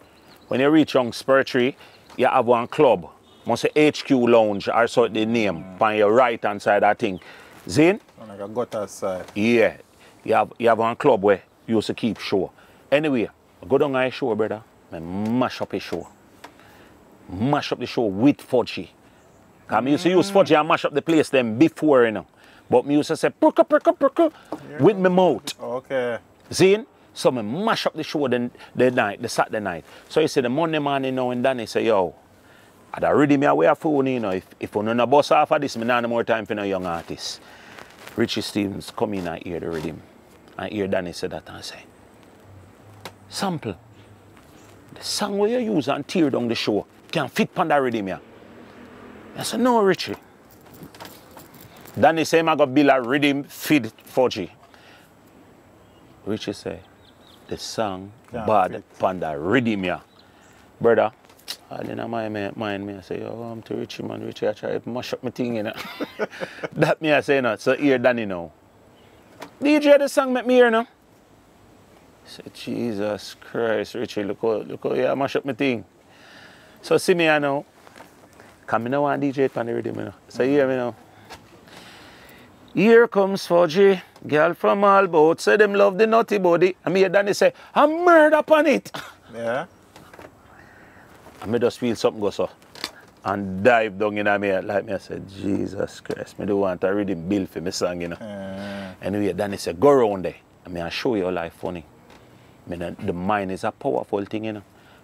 When you reach on Spur Tree, you have one club. Must say HQ Lounge or so the name. On your right hand side I think. Zin?
Like a gutter side.
Yeah. You have one club where you used to keep show. Anyway, I go down on a show, brother. I mash up a show. Mash up the show with Fudgy. Because I used to use Fudgy and mash up the place them before, you know. But I used to say, perka, with my mouth.
Okay.
See? So I mash up the show the Saturday night. So you see the Monday morning now and Danny say, yo, I'd already me away a phone, you know. If you don't bust off of this, I don't no more time for no young artists. Richie Stevens come in and hear the rhythm. I hear Danny say that and say, sample. The song where you use and tear down the show can fit on that rhythm here. I said, no, Richie. Danny say, I got build a rhythm feed 4G. Richie say, the song bad on that rhythm here. Brother, I didn't mind me. I say, yo, I'm to Richie, man. Richie, I try to mash up my thing, you know. That me I say, no. So hear Danny now. DJ, the song make me hear now. I said, Jesus Christ, Richie, look how you mash up my thing. So see me I know. Come now and DJ it on the rhythm, you know. So hear me now. Here comes 4G, girl from all boats, say them love the naughty body. And me and Danny say, I'm murder upon it.
Yeah.
And me just feel something go so. And dive down in me like me. I said, Jesus Christ, me don't want a rhythm bill for me song, you know. Anyway, Danny said, go around there. And me I show you how life funny. The mind is a powerful thing, you know.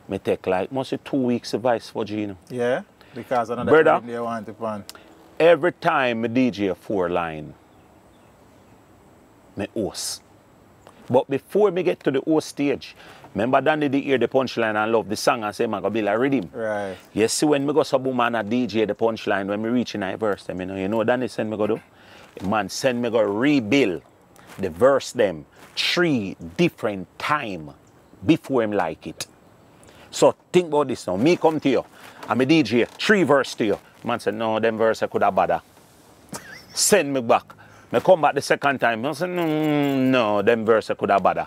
Me take like mostly 2 weeks of vice 4G, you know.
Yeah, because another
brother,
they want to pan.
Every time I DJ a 4 line, me host. But before me get to the host stage, remember Danny did hear the punchline and love the song and say, I'm going to build a rhythm.
Right.
You see when me go so boom and a DJ the punchline, when me reach in a verse them, you know Danny send me go do? The man send me go rebuild the verse them 3 different time before him like it. So think about this now. Me come to you, I'm a DJ, 3 verse to you. Man said, no, them verse I could have bother. Send me back. Me come back the second time. I said, no, them verse I could have bother.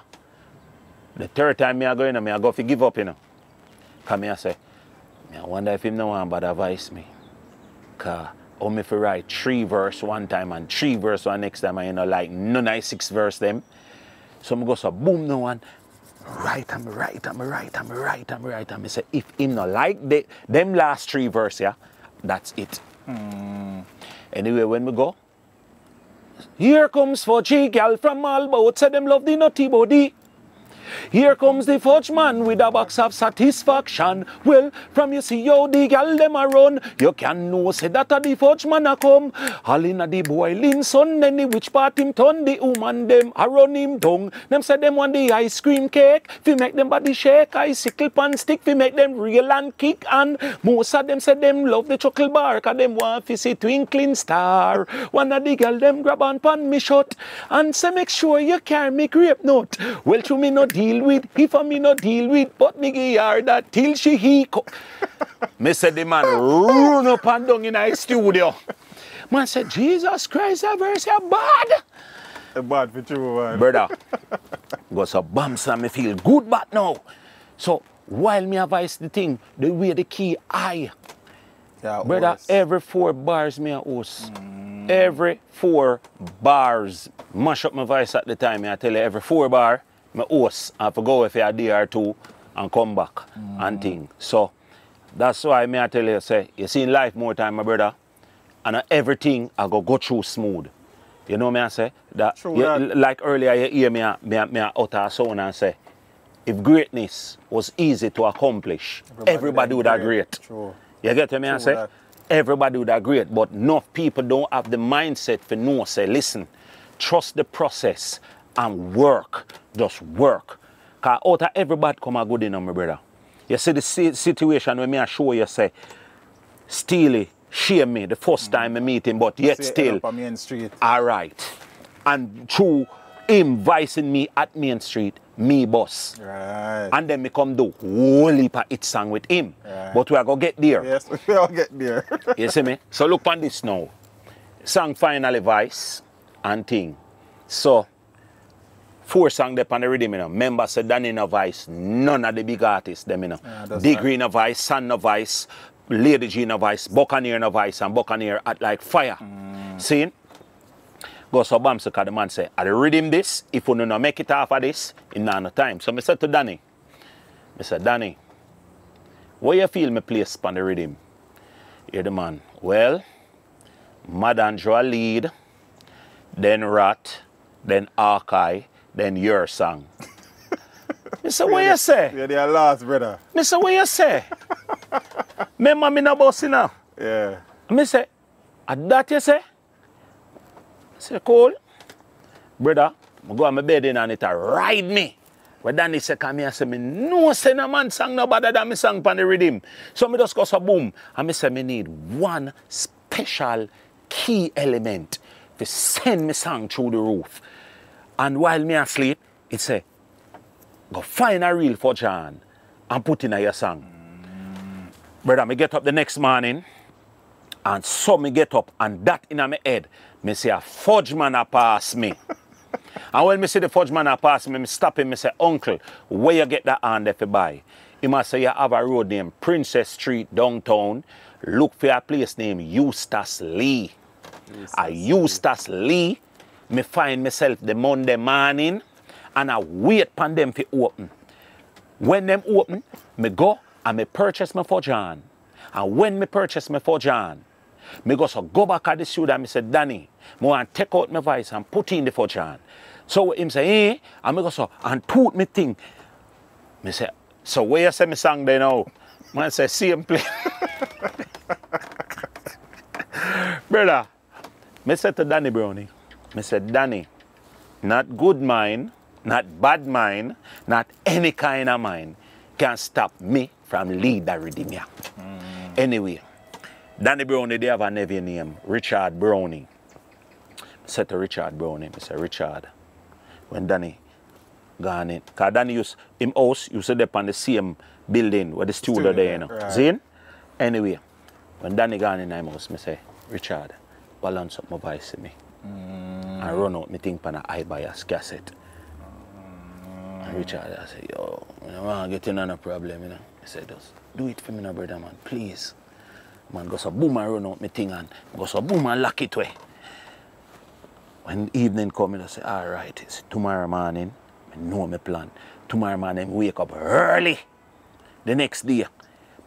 The third time me I go in, I go to give up, you know. Come here, I say, I wonder if him no want bother advise me. Because how me for write 3 verse one time and 3 verse one next time, and you know, like none of 6 verse them. So I go so boom no one. Right. I say, if him not like them last 3 verse, yeah, that's it. Anyway, when we go, here comes 4G, girl from all boats, say them love the naughty body. Here comes the fudge man with a box of satisfaction. Well, from you see how the gal them a run, you can know say that a the fudge man a come. All in a the boiling sun, then the which part him turn, the woman them a run him down. Them say them want the ice cream cake, fi make them body shake, icicle pan stick, fi make them real and kick. And most of them say them love the chocolate bar, cause them want fi see twinkling star. One of the gal them grab on pan me shut, and say make sure you carry me grape nut. Well, to me no deal with, if I me no deal with, but me give her that till she he me say the man run up and down in a studio. Man said, Jesus Christ, that verse is bad.
Bad for you, man.
Brother, got some bumps and me feel good back now. So, while me advise the thing, the way the key I,
yeah,
brother,
horse.
every 4 bars me a host. Every 4 bars. Mash up my voice at the time, I tell you, every 4 bar, my host, I have to go if I day or 2 and come back and thing. So, that's why me I tell you, say, you see in life more time, my brother, and everything I go through smooth. You know me I say? That, like earlier you hear me utter a sound and say, if greatness was easy to accomplish, everybody would have great.
True.
You get me I say?
That.
Everybody would have great, but enough people don't have the mindset for no say, listen, trust the process and work. Just work. Because out of everybody come a good in my brother. You see the situation when me I show you say, Steely shame me the first time I meet him, but yet still.
Up on Main Street.
All right. And through him vicing me at Main Street, me boss.
Right.
And then me come do whole heap of hit song with him.
Right.
But we are going to get there.
Yes, we all get there.
You see me? So look on this now. Song finally vice and thing. So 4 songs there on the rhythm, you know. Member said Danny no vice, none of the big artists them, you know. Degree no vice, Sun no vice, Lady G no vice, Buccaneer no vice, and Buccaneer at like fire. See? Go so bam so the man say, I rhythm this, if you no make it off of this, in no time. So I said to Danny, I said, Danny, where you feel me place on the rhythm? Hear the man, well, Mad Andrew lead, then Rat, then Archive, then your song. I said, what you say?
You're the last, brother.
I said, what you say? Remember me no boss now?
Yeah.
I say, at that you say? I say, cool. Brother, I go on my bed in and it ride me. But Danny say, come here, say, me no say no man song no better than me song on the rhythm. So me just go so boom. And me say, me need one special key element to send me song through the roof. And while me asleep, it say, go find a reel for John and put in your song. Brother, me get up the next morning, and so me get up, and that in my head, me say a fudge man a pass me. And when me see the fudge man a pass me, me stop him, me say, uncle, where you get that hand if you buy? He must say you have a road named Princess Street downtown. Look for a place named Eustace Lee. Eustace Lee, me find myself the Monday morning and I wait for them to open. When them open, me go and me purchase my fudge hand. And when me purchase my fudge hand, me go so go back at the studio and me say, Danny, I want to take out my voice and put in the fudge hand. So him say, eh? And me go so and put me thing. Me say, so where you say me song there now? Man say, same place. Brother, me say to Danny Brownie, me said, Danny, not good mind, not bad mind, not any kind of mind can stop me from lead the rhythm here. Anyway, Danny Brownie, they have a nephew named Richard Brownie. I said to Richard Brownie, I said, Richard, when Danny gone in, because Danny used, him house used to dep on the same building where the studio there, you know.
Right.
See? Anyway, when Danny gone in my house, I say, Richard, balance up my voice to me. And run out me thing on a high bias cassette. And Richard, I say, yo, I don't want to get in on a problem, you know. I said, just do it for me now, brother, man, please. Man, go so boom and run out me thing and go so boom and lock it way. When evening come, I say, all right, it's tomorrow morning, I know my plan. Tomorrow morning, wake up early. The next day,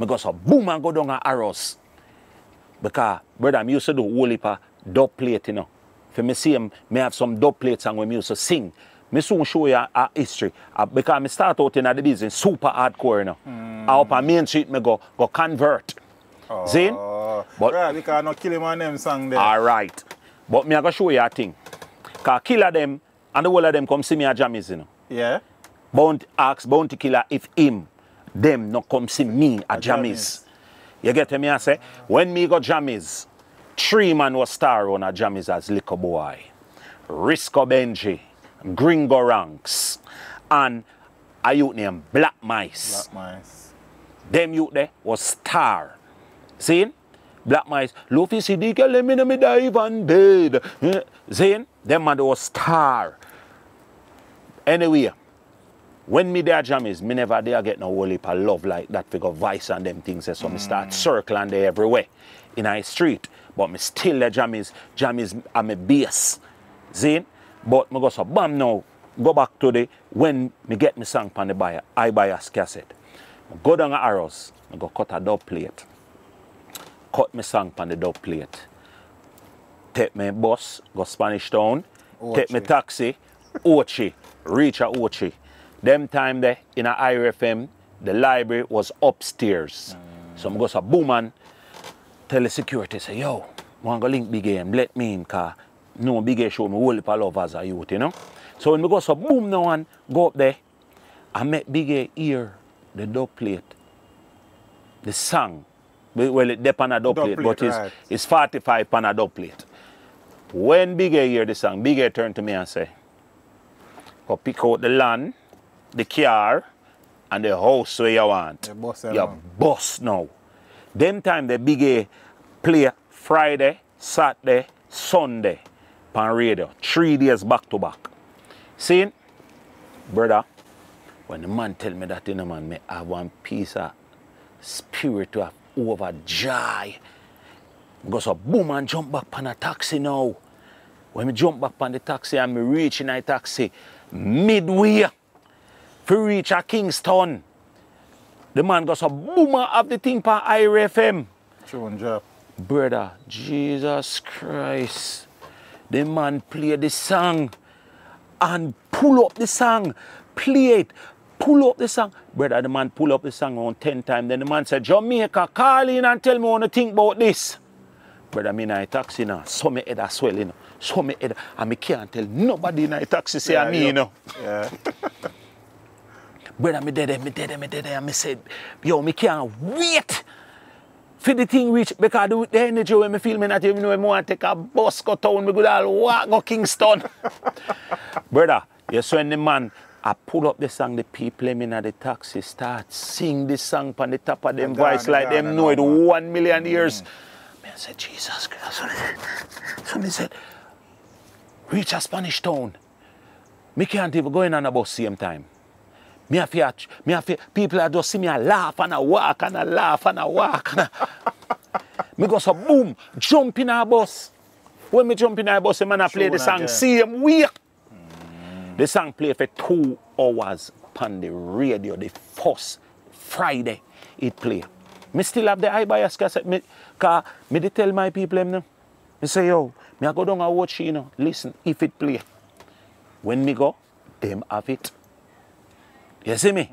I go so boom and go down at Arrows. Because, brother, I used to do whole heap of dub plate, you know. For me see him, I have some dub plates and when I used to sing. Me soon show you a history. Because I start out in the business super hardcore, you know. Up on Main Street, me go convert. See?
But right, because no kill him on them song there.
Alright. But me I go show you a thing. Because killer them and the whole of them come see me at Jammies, you know.
Yeah.
Ask Bounty Killer if them no come see me at Jammies. You get me I say? When me go Jammies, 3 man was star on a Jammies as Liquor Boy, Risco Benji, Gringo Ranks, and a youth named Black Mice.
Black Mice.
Them youth there was star. See? Black Mice, Luffy CD, let me dive and dead. See? Them man was star. Anyway, when me there Jammies, me never there get no whole heap of love like that figure Vice and them things. So me start circling there everywhere in our street. But me still the Jammies are my base. See? But me go so bam now, go back to the when me get me song on the iBias cassette. I go down the arrows, I go cut a dub plate. Cut me song on the dub plate. Take me bus, go Spanish Town, take me taxi, Ochi, reach a Ochi. Them time there in a IRFM, the library was upstairs. So I go so boom man, tell the security, say, yo, I want to link Big A and let me in, because no Big A show me whole heap of love as a youth, you know. So when we go so boom now and go up there, I met Big A hear the dub plate, the song. Well, it's on a dub plate, but right. it's 45 on a dub plate. When Big A hear the song, Big A turned to me and say, go pick out the land, the car, and the house where you want. You boss now. Them time the Big A play Friday, Saturday, Sunday on radio. 3 days back to back. See, brother, when the man tell me that, you know, man, me have one piece of spirit to have overjoy. Go so boom and jump back on a taxi now. When me jump back on the taxi and me reach in a taxi, midway, to reach a Kingston, the man goes so boom and have the thing for IRFM.
Job.
Brother, Jesus Christ. The man play the song and pull up the song, play it, pull up the song. Brother, the man pull up the song around 10 times. Then the man said, Jamaica, call in and tell me what to think about this. Brother, me in a taxi now, so me head as swell, you know. So me head, and me can't tell nobody in a taxi say me, you know.
Yeah.
Brother, me dead, and me said, yo, me can't wait for the thing reach, because the energy when me feel me not even know when I want to take a bus go town, me go all walk go Kingston. Brother, yes, when the man I pull up the song, the people in the taxi start sing this song on the top of them voice like them know it 1 million years. I said, Jesus Christ. So me said, reach a Spanish town. Me can't even go in on a bus same time. Me have people that just see me a laugh and a walk and a laugh and a walk. And me go so boom, jump in a bus. When me jump in a bus, the man I play the song same way. The song play for 2 hours on the radio. The first Friday it play. Me still have the iBias cassette. Because me dey tell my people them now. Me say, yo, me I go down and watch, you know, listen, if it play. When me go, them have it. You see me?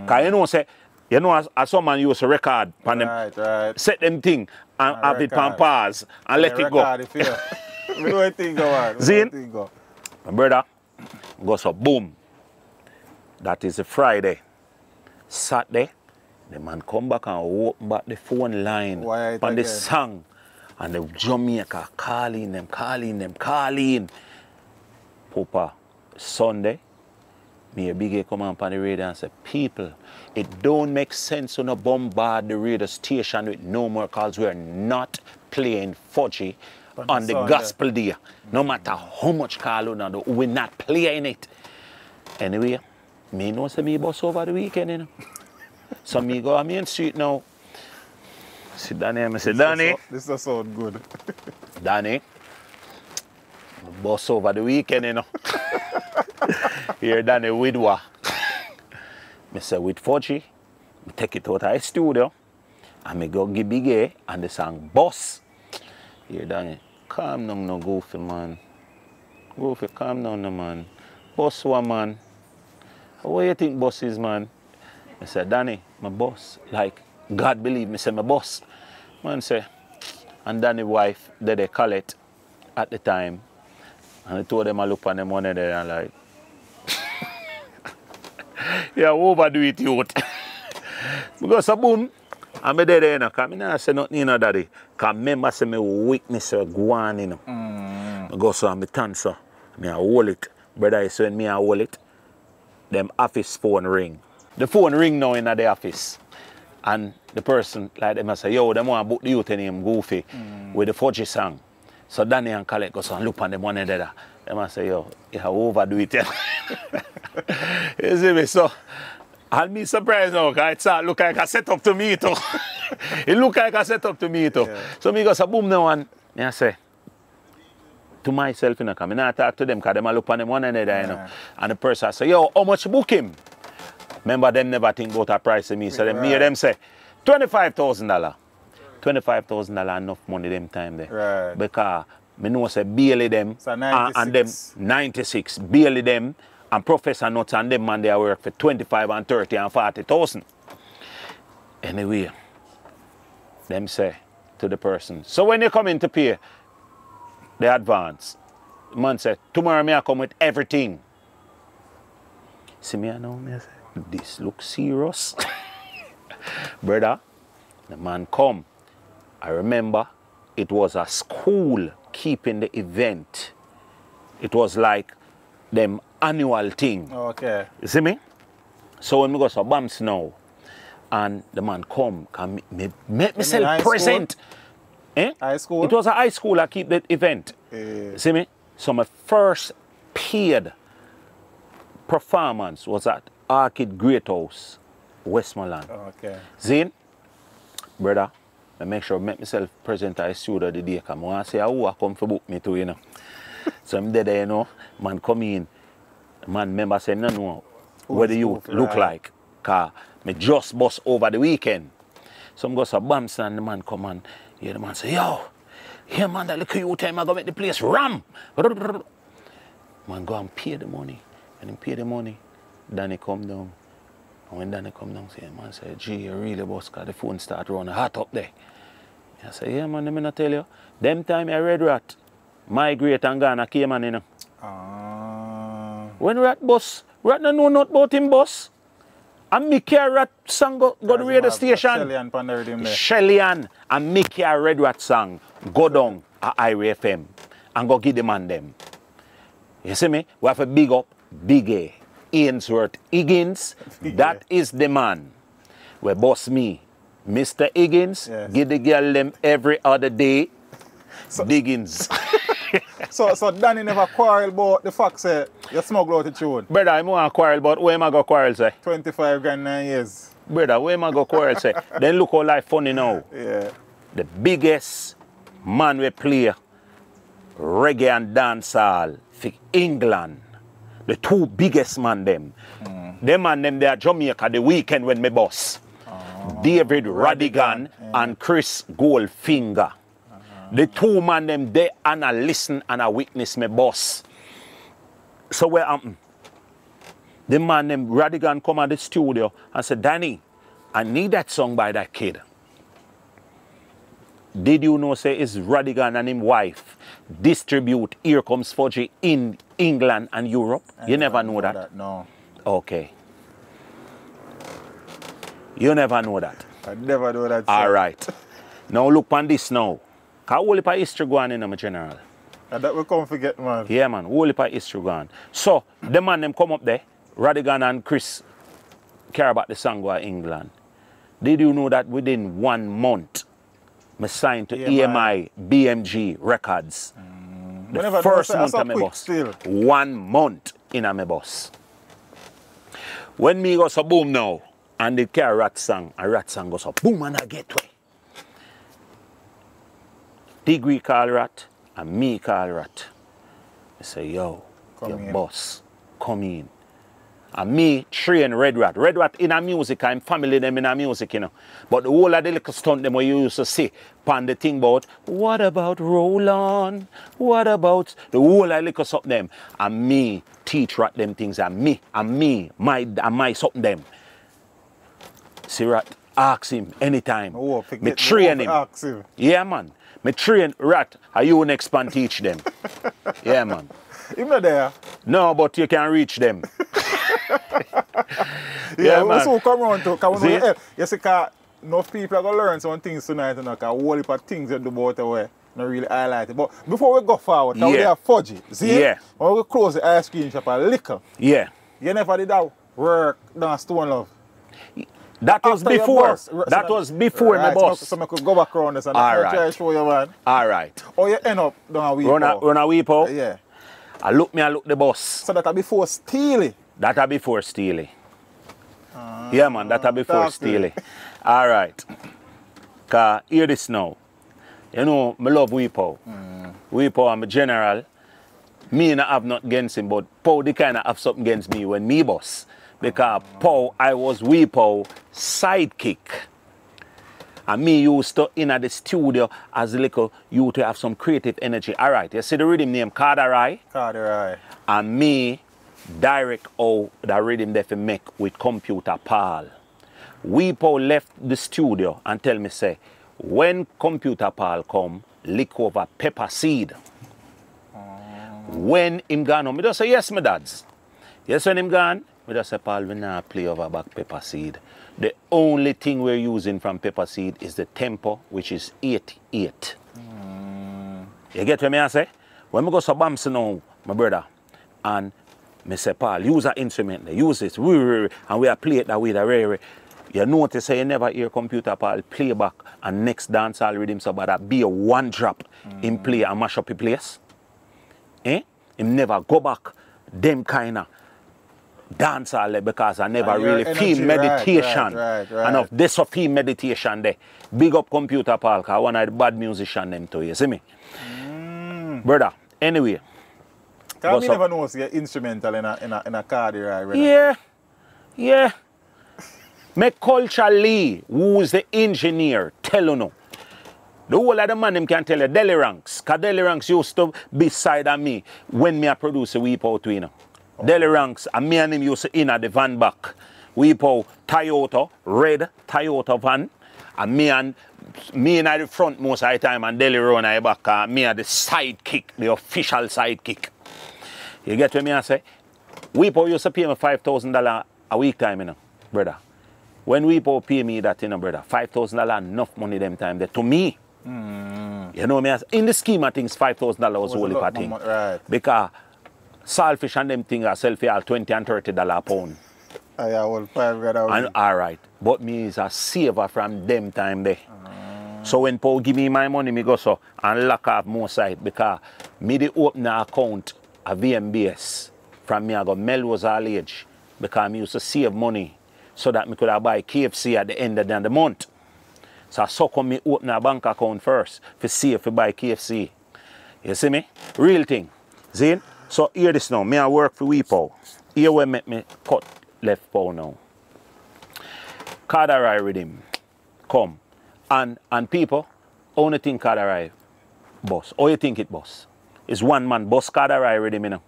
Because you know, say, you know, as some man used to record, them, set them thing and have it on pause and let it go.
We don't think go on.
Zine? My brother, go so boom. That is a Friday. Saturday, the man come back and open back the phone line on the song. And the Jamaica calling them. Papa, Sunday, me a big come on the radio and say, people, it don't make sense to not bombard the radio station with no more calls. We are not playing fudgy on the gospel day. No matter how much call we do, we're not playing it. Anyway, me know say me bus over the weekend, you know. So me go on Main Street now. See Danny, I say, Danny.
This does sound good.
Danny, bus over the weekend, you know. Here Danny Widwa. I say with Fudgy, I take it out of the studio and I go give Big A and the song Boss. Here Danny, calm down no goofy man. Goofy, calm down no man. bus one, man. What do you think bus is, man? I said, Danny, my boss. Like, God believe me, say my boss. Man say, and Danny's wife, they call it at the time. And I told them I look on the money there and like, yeah, overdo it, youth. Because so boom, I'm there, you know, because I don't say nothing, you know, daddy. Because remember, say, my weakness go on, you know. I go so I'm a dancer. I hold it. Brother, so when I hold it, them office phone ring. The phone ring now in the office. And the person, like them, I say, yo, them want to book the youth name Goofy with the Fudgy song. So Danny and Khaled go so and look on the money there. Them I say, yo, you overdo it. You see me? So, I'll be surprised now, because it look like a setup to me too. It look like a setup to me too. Yeah. So me go so boom now and I say, to myself, you know, because I not talk to them because they look on them one another, you know. And the person say, yo, how much book him? Remember, them never think about a price to me. So them, me and them say, $25,000. $25,000 enough money them time there.
Right.
Because I know say barely them
so
and them 96. Barely them and Professor Nuts and them man they work for 25 and 30 and 40,000. Anyway, them say to the person, so when you come in to pay the advance, the man said, tomorrow me I come with everything. See me I know, me I say, this looks serious. Brother, the man come. I remember it was a school keeping the event. It was like them annual thing.
Okay.
You see me? So when we go to Bams now, and the man come, can make myself present. Eh?
High school?
It was a high school that keep the event. See me? So my first paid performance was at Arcade Great House, Westmoreland.
Okay.
Zane, brother, I make sure I make myself present at the studio the day because I want to say who I come for book me too, you know. So I'm there, you know, man come in, man member say, no, no, what do you look like? Because I just bust over the weekend. So I'm going to Bams and the man come and the man say, yo, here man, that little you time I go make the place ram. Man go and pay the money. And he pay the money, Danny come down. And when Danny come down, say, man say, gee, you really boss, because the phone start running hot up there. I say, yeah man, let me not tell you. Them time I Red Rat, migrate and Ghana came on, you know. When Rat boss, Rat no know not about him boss. And Mickey Rat song go to the radio station. Shelly-Ann and Mickey Red Rat song go down at Irie FM and go give the man them. You see me? We have a big up, big A, Ainsworth Higgins. That is the man. We boss me, Mr. Higgins, yes. Give the girl them every other day. So, Diggins.
so Danny never quarrel about the fact say you smuggle out the tune.
Brother, I want to quarrel about where am I go quarrel say?
25 grand 9 years.
Brother, where am I go quarrel say? Then look how life funny now.
Yeah.
The biggest man we play reggae and dancehall for England. The two biggest man them. Them and them they are Jamaica the weekend when me boss. David Radigan and Chris Goldfinger. The two man them there and I listen and I witness me boss. So where happen? The man them Radigan come at the studio and said, Danny, I need that song by that kid. Did you know say it's Radigan and his wife distribute Here Comes Fudgy in England and Europe? You never know that?
No.
Okay. You never know that?
I never know that.
All right. Now look on this now. How whole heap of history going in my general?
And that we come forget, man.
Yeah, man. Whole heap of history going. So, the man them come up there, Radigan and Chris care about the song go to England. Did you know that within 1 month, I signed to EMI BMG Records? The first month of my boss. 1 month in my boss. When me go so boom now, and the car rat song, a rat song goes so boom and I get way. Degree call rat and me call rat. I say, yo, your boss, come in. And me train Red Rat. Red Rat in a music, I'm family them in a music, you know. But the whole of the little stunt them we used to see pan the thing about, what about roll on? What about the whole of the little something them? And me teach rat them things and my something them. See rat, ask him anytime.
Oh,
me train him.
Ask him.
Yeah man. Me train rat, are you next man teach them? Yeah man.
Him not there.
No, but you can reach them.
Yeah,
man.
so come around to come
See?
on. You see, enough people are gonna learn some things tonight, and a whole heap of things that do about the way. Not really highlighted. But before we go forward, we
Yeah.
have Fudgy. See?
Yeah.
When we close the ice cream shop a little.
Yeah.
You never did that work down Stone Love.
That was
After your
before.
boss,
That was before my
right,
boss.
So I could go back around this and
All
try
right.
to show you, man.
All right.
Or you end up down a week.
Run a weep out.
Yeah.
I look the boss.
So that before Steely.
That before Steely. Yeah man, that before
talk to me.
Steely. All right. Cause hear this now. You know, I love Weepo. Weepo, I'm a general. Me not have nothing against him, but Pow the kind of have something against me when me boss. Because Pow, I was Weepo sidekick. And me used to in at the studio as a little you to have some creative energy. All right, you see the rhythm name Carderai?
Carderai.
And me direct how the rhythm they fi make with Computer Paul. Weepo left the studio and tell me say, when Computer Paul come, lick over pepper seed. When him gone home, me just say, yes, my dads. Yes, when him gone, me just say, Paul, we not play over back pepper seed. The only thing we're using from pepper seed is the tempo, which is 8/8. You get what me I say? When we go to Bamson now, my brother, and me say, Paul, use an instrument, use it, and we are play it that way, you notice say you never hear Computer Paul play back and next dancehall rhythm so but that be a one drop in play and mash up the place. Eh? Him never go back them kind of dancehall because I never
And your
really
energy,
feel meditation.
right.
Enough this of feel meditation there. Big up Computer Paul because one of the bad musician them too, you see me? Brother, anyway.
Because me never know you're instrumental in a car there, right?
Yeah. Make Culture Lee, who's the engineer, tell you no. The whole of the man him can tell you, Deli Ranks. Because Deli Ranks used to be side of me when me I produce a Weep Out, you know. Deli Ranks, and me and him used to in at the van back. Weep Out, Toyota, red Toyota van. And me in at the front most of the time and Deli run at the back. Me at the sidekick, the official sidekick. You get what me I say? Weep Out used to pay me $5,000 a week time, you know, brother. When Weepo pay me that, you know, brother, $5,000 enough money them time there to me. You know me, in the scheme of things, $5,000 was only a thing.
Right.
Because saltfish and them things are sell for all $20 and $30 a pound.
Yeah, well, $5
And all right, but me is a saver from them time there. So when Paul give me my money, me go so and lock off more side because me the open an account a VMBS from me I go Melrose all age because me used to save money. So that me could have buy KFC at the end of the month. So I come me open a bank account first for see if I buy KFC. You see me? Real thing. See? So hear this now. Me I work for Weepo. Here where make me cut left paw now. Carderai rhythm. Come. And people, only think Carderai boss. How you think it boss? It's one man boss Carderai rhythm, you know.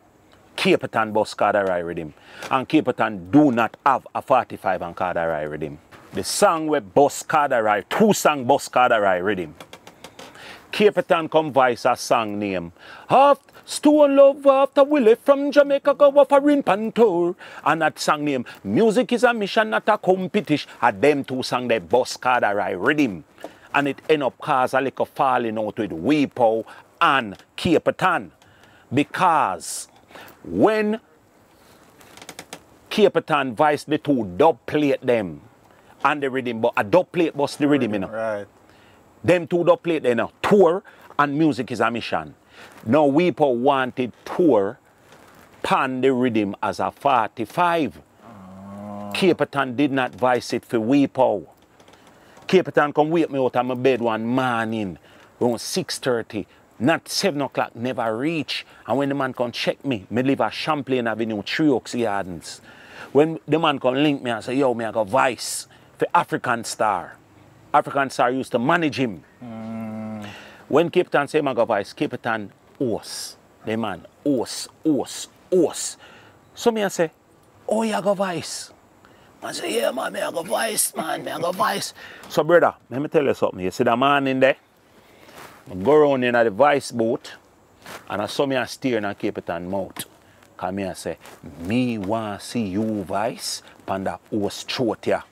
Caperton bus Carderai rhythm. And Caperton do not have a 45 and Carderai rhythm. The song with bus Carderai, 2 song bus Carderai rhythm. Caperton come voice a song name. After Stone Love after Willie from Jamaica go off a ring pantour. And that song name, Music is a Mission not a competition. And them 2 song they bus Carderai rhythm. And it end up cause a little falling out with Weepo and Caperton. Because when Caperton vice the 2 dub plate them and the rhythm, but a dub plate bust the rhythm, you know.
Right.
Them 2 dub plate they know. Tour and Music is a Mission. Now Weepo wanted tour pan the rhythm as a 45. Caperton did not vice it for Weepo. Caperton come wake me out of my bed one morning around 6:30. Not 7 o'clock, never reach. And when the man come check me live at Champlain Avenue, 3 Oaks Gardens. When the man come link me and say, yo, me I got vice for African Star. African Star used to manage him. When Caperton say I got vice, Caperton host. The man host. So me I say, oh, you got voice. I say, yeah, man, me I got voice, man, me I got voice. So, brother, let me tell you something. You see the man in there? I go around in the voice boat, and I saw me a steer and I keep it on mouth. Because me I say, me want to see you voice, pan that host throat here.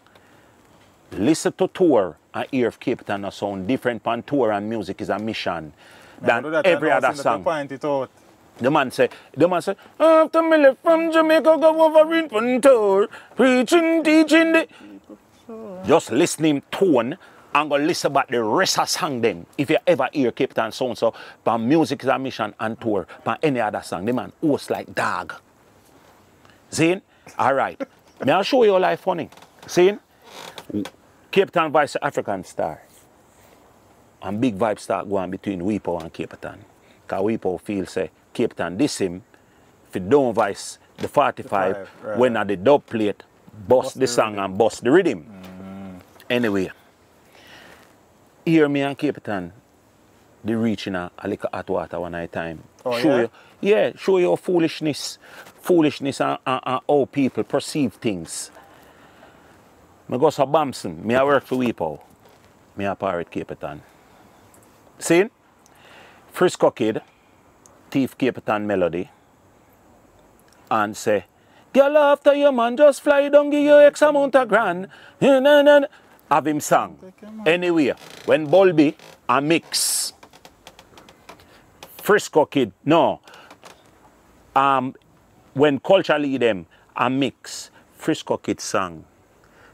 Listen to tour and hear if Cape Town sound different pan tour and music is a mission than every other song. The man say, after me left from Jamaica, go over in pan tour, preaching, teaching the... Just listening tone and go listen about the rest of song them. If you ever hear Cape Town sound, so pan music is a mission and tour, pan any other song, the man host like dog. See? Alright. May I show you life funny? See? Cape Town Vice African Star. And big vibe start going between Weepo and Cape Town. Because Weepo feel say Cape Town this him, if you don't vice the 45, right. When at the dub plate, bust the song rhythm. And bust the rhythm. Anyway, hear me and Cape Town, they reaching a little hot water one at a time.
Oh,
show show your foolishness and how people perceive things. I go to Bamson, I work for Weepo. I a pirate Cape Town. See? Frisco kid, thief Cape Town melody, and say, girl after your man just fly down, give you X amount of grand. Have him sing. Anyway, when Bulby a mix, Frisco kid, no. When culture lead them a mix, Frisco kid sang.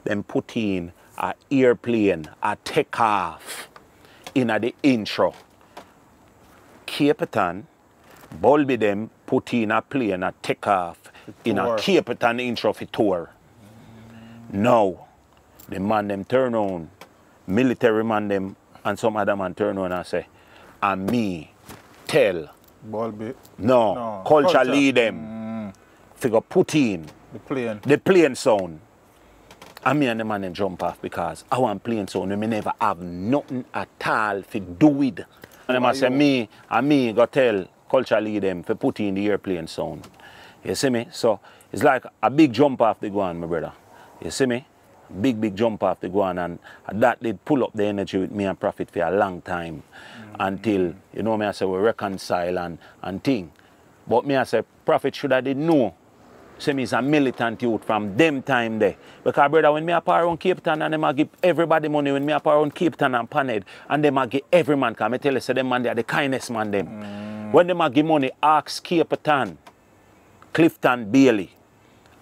Then put in a airplane, a take off in the intro. Cape Town, Bulby them put in a plane, a take off in a Cape Town intro for tour. Now, the man them turn on, military man them and some other man turn on and say, and me tell.
Bulby.
No, culture lead them. Figure put in the plane sound. And me and the man then jump off because I want playing sound and me never have nothing at all to do with. And them say me go tell culture lead them to put in the airplane sound. You see me? So it's like a big jump off the ground, my brother. You see me? Big jump off the ground, and that did pull up the energy with me and Prophet for a long time. Until, you know me I say we reconcile and thing. But me I say Prophet should have did know. Say me is a militant youth from them time there. Because brother, when me up around Cape Town and them a give everybody money, when me up around Cape Town and Panhead, and them a give every man, because I tell you, say them man they are the kindest man them. When them a give money, ask Cape Town, Clifton Bailey,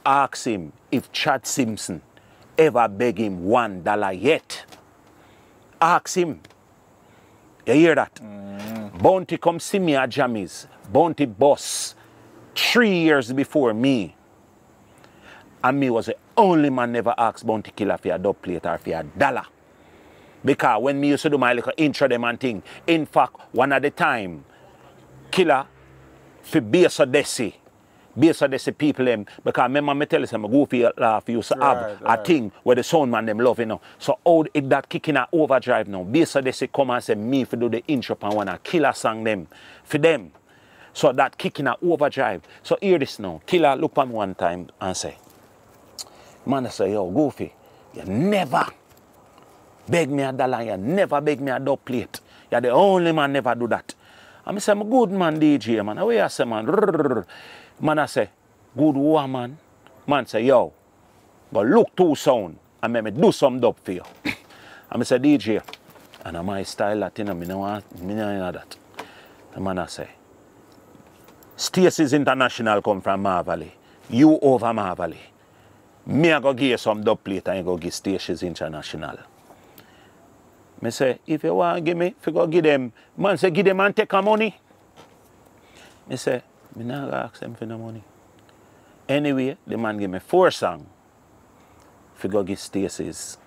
ask him if Chad Simpson ever beg him $1 yet. Ask him. You hear that? Bounty come see me at Jammy's. Bounty boss 3 years before me. And me was the only man never asked Bounty Killer for a dub plate or for $1. Because when me used to do my little intro them and thing, in fact, one at the time, Killer for Base Odessa people them, because remember me tell you some goofy laugh used to have a thing where the sound man them love, you know. So how it that kicking a overdrive now, Base Odessa come and say me for do the intro and wanna Killer song them for them. So that kicking a overdrive. So hear this now. Killer look at me one time and say, man I say, yo, Goofy, you never beg me $1, you never beg me a dub plate. You're the only man never do that. And I say, I'm a good man, DJ, man. How you say, man? Man, I say, good woman. Man say, yo, go look to sound and make me do some dub for you. And I say, DJ, and I'm my style that, you know, me know that. The man I say, Stacey's International come from Marvally. You over Marvally. Me I go give you some dub plate and you go give Stacey's International. Me say, if you want to give me, if you go give them, man say, give them and take money. Me say, me not go ask them for no money. Anyway, the man give me 4 songs. If you go give Stacey's.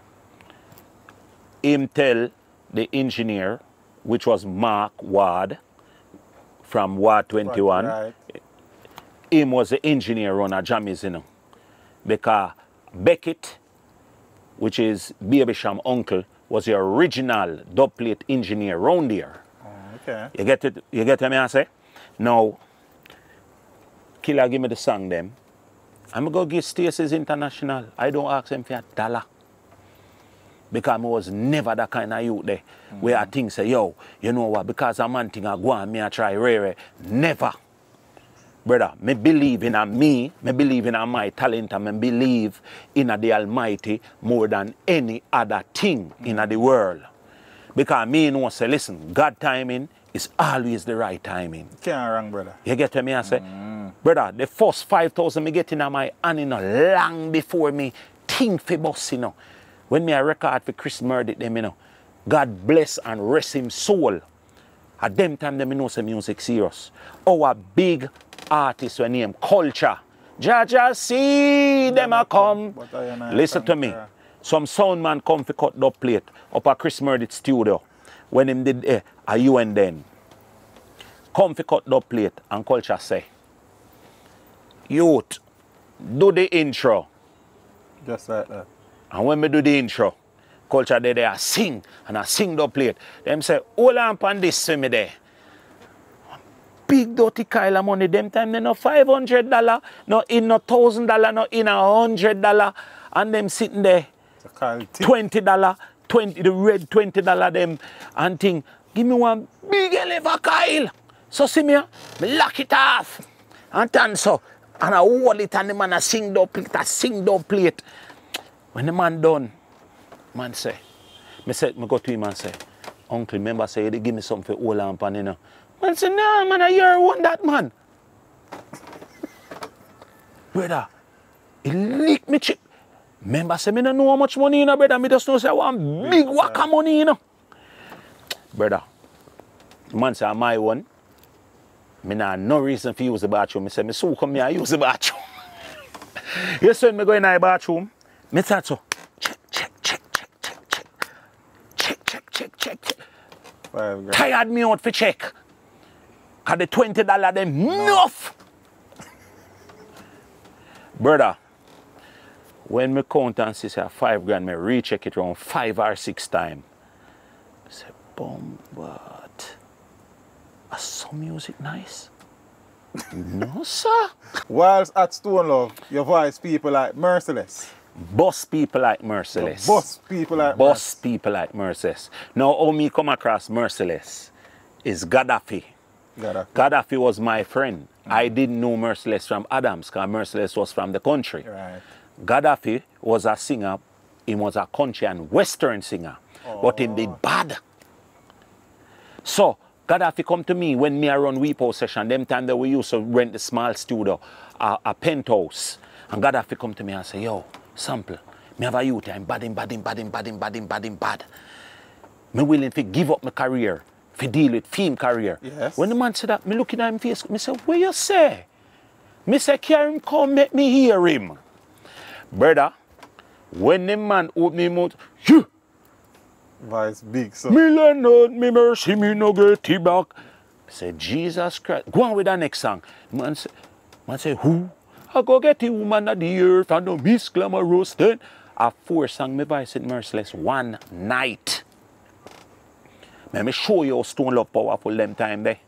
Him tell the engineer, which was Mark Ward, from Ward 21. Right. Him was the engineer on a Jammy's, you know. Because Beckett, which is Baby Sham uncle, was the original dub plate engineer around there.
Oh, okay.
You get it? You get what I say? Now, Killer give me the song them. I'm going to give Stacey's International. I don't ask them for $1. Because I was never that kind of youth there. Where I think say, yo, you know what, because a man thing I go and me I try rare. Never. Brother, me believe in me believe in my talent, and me believe in the Almighty more than any other thing in the world. Because me know say, listen, God timing is always the right timing.
Can't wrong, brother.
You get what me I say? Brother, the first 5,000 me get in my hand, you know, long before me think for boss, you know. When me a record for Chris murdered them, you know, God bless and rest him soul. At them time, them know some music serious. Our big artist when name Culture. Jaja see them a come. Listen to me. Some sound man come for cut dub plate up at Chris murdered studio. When him did a UN then. Come for cut dub plate and Culture say, youth, do the intro.
Just like that.
And when me do the intro, Culture there, I sing, and I sing the plate. Them say, hold on pan this for me there. Big dirty Kyle of money, them time they no $500, no in no $1,000, no in $100. And them sitting there, $20, the red $20 them, and think, give me one big elevator Kyle. So see me, me lock it off. And then so, and I hold it and the man I sing the plate, When the man done, man say, me go to him and say, uncle, remember say you give me something for hold on pan, you know. Man say, nah, man, I hear one that man. Brother, he lick me chip. Remember say, me don't know how much money, you know, brother. Me just know say, I want big waka money, you know. Brother, the man say, my one. Me nah no reason for use the bathroom. Me say, me so come here, I use the bathroom. You see when me go in the bathroom, me start so, check. Tired me out for check. Cause the $20 them enough. Brother, when me count and see say $5 grand, me recheck it around 5 or 6 times. I say, boom, but is some music nice? No, sir.
Whilst at Stone Love, your voice people like Merciless.
Boss people like Merciless.
Boss people like
Boss people like Merciless. Now, how me come across Merciless is Gaddafi. Gaddafi was my friend. I didn't know Merciless from Adams because Merciless was from the country.
Right.
Gaddafi was a singer. He was a country and western singer. But he did bad. So, Gaddafi come to me when me run Weepo session. Them time that we used to rent the small studio, a penthouse. And Gaddafi come to me and say, yo, sample, me have a youth, I'm bad. Me willing to give up my career, to deal with film career.
Yes.
When the man said that, me looking at him face, me say, what you say? Me say, carry him, come make me hear him. Brother, when the man open him mouth, phew,
voice big, so.
me learn out, me mercy, me no get it back. I say, Jesus Christ. Go on with the next song. Man say, who? I go get the woman of the earth and the Miss Glamorous then. I 4 song my voice in Merciless one night. Let me show you how Stone Love powerful them time there.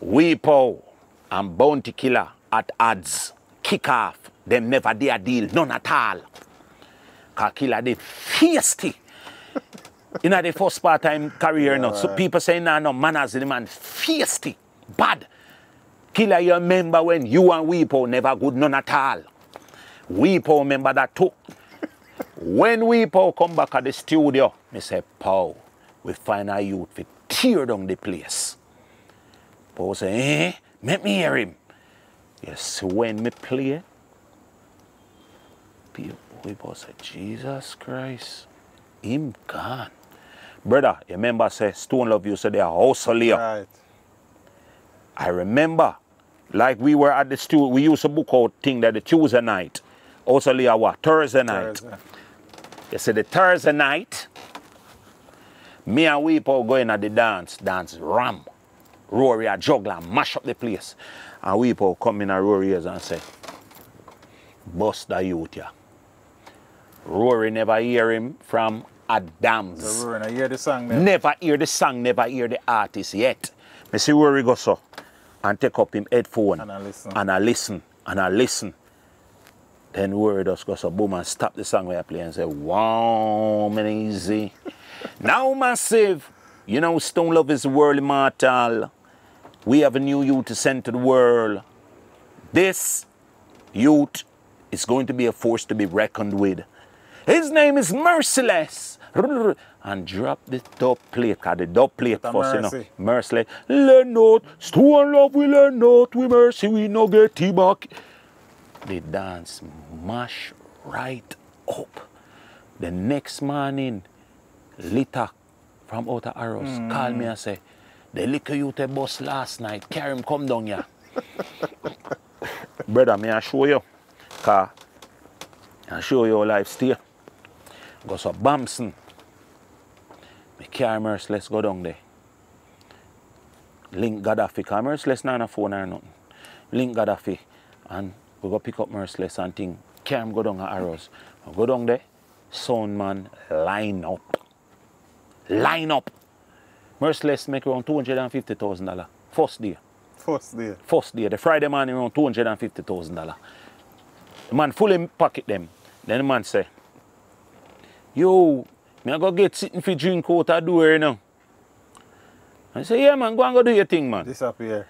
Weepo and Bounty Killer at odds. Kick off. Them never dare deal. None at all. Cause Killer did feisty. In the first part-time career, now, so people say, nah, no, manners, the man, feisty, bad. Killer, you remember when you and Weepo never good, none at all. Weepo remember that too. When Weepo come back at the studio, me say, Paul, we find a youth to tear down the place. Paul say, make me hear him. Yes, when me play, Weepo say, Jesus Christ, him gone. Brother, you remember say Stone Love used to say hustle here.
Right.
I remember, like we were at the studio, we used to book out thing that the Tuesday night. Also here what? Thursday night. You see the Thursday night, me and Weepo going at the dance ram. Rory a juggler, mash up the place. And Weepo come in a Rory ears and say, bust the youth ya. Rory never hear him from Adams.
So Rory, I hear the song then?
Never hear the song, never hear the artist yet. Me see Rory go so and take up him headphone
and I listen.
And I listen. Then word just goes so boom and stop the song where I play and say, wow, man, easy. Now massive. You know, Stone Love is the world immortal. We have a new youth to send to the world. This youth is going to be a force to be reckoned with. His name is Merciless. And drop the dub plate, because the dub plate first, you know. Merciless. Learn not, Stone Love we learn not, we mercy, we no get back. The dance mash right up. The next morning, Lita from Outer Arrows called me and say, the liquor you te bus last night, carry him come down here. Brother, may I show you? Because I show you your life still. Go so Bamson. Me carry Merciless go down there. Link Gaddafi, because Merciless not on a phone or nothing. Link Gaddafi and we go pick up Merciless and thing. Carry him go down at Arrows. We go down there, sound man line up. Line up. Merciless make around $250,000. First day.
First day.
First day. The Friday morning around $250,000. The man fully pocket them. Then the man say, yo, me I go get sitting for drink out of door, you know. I say, yeah man, go and go do your thing, man.
Disappear.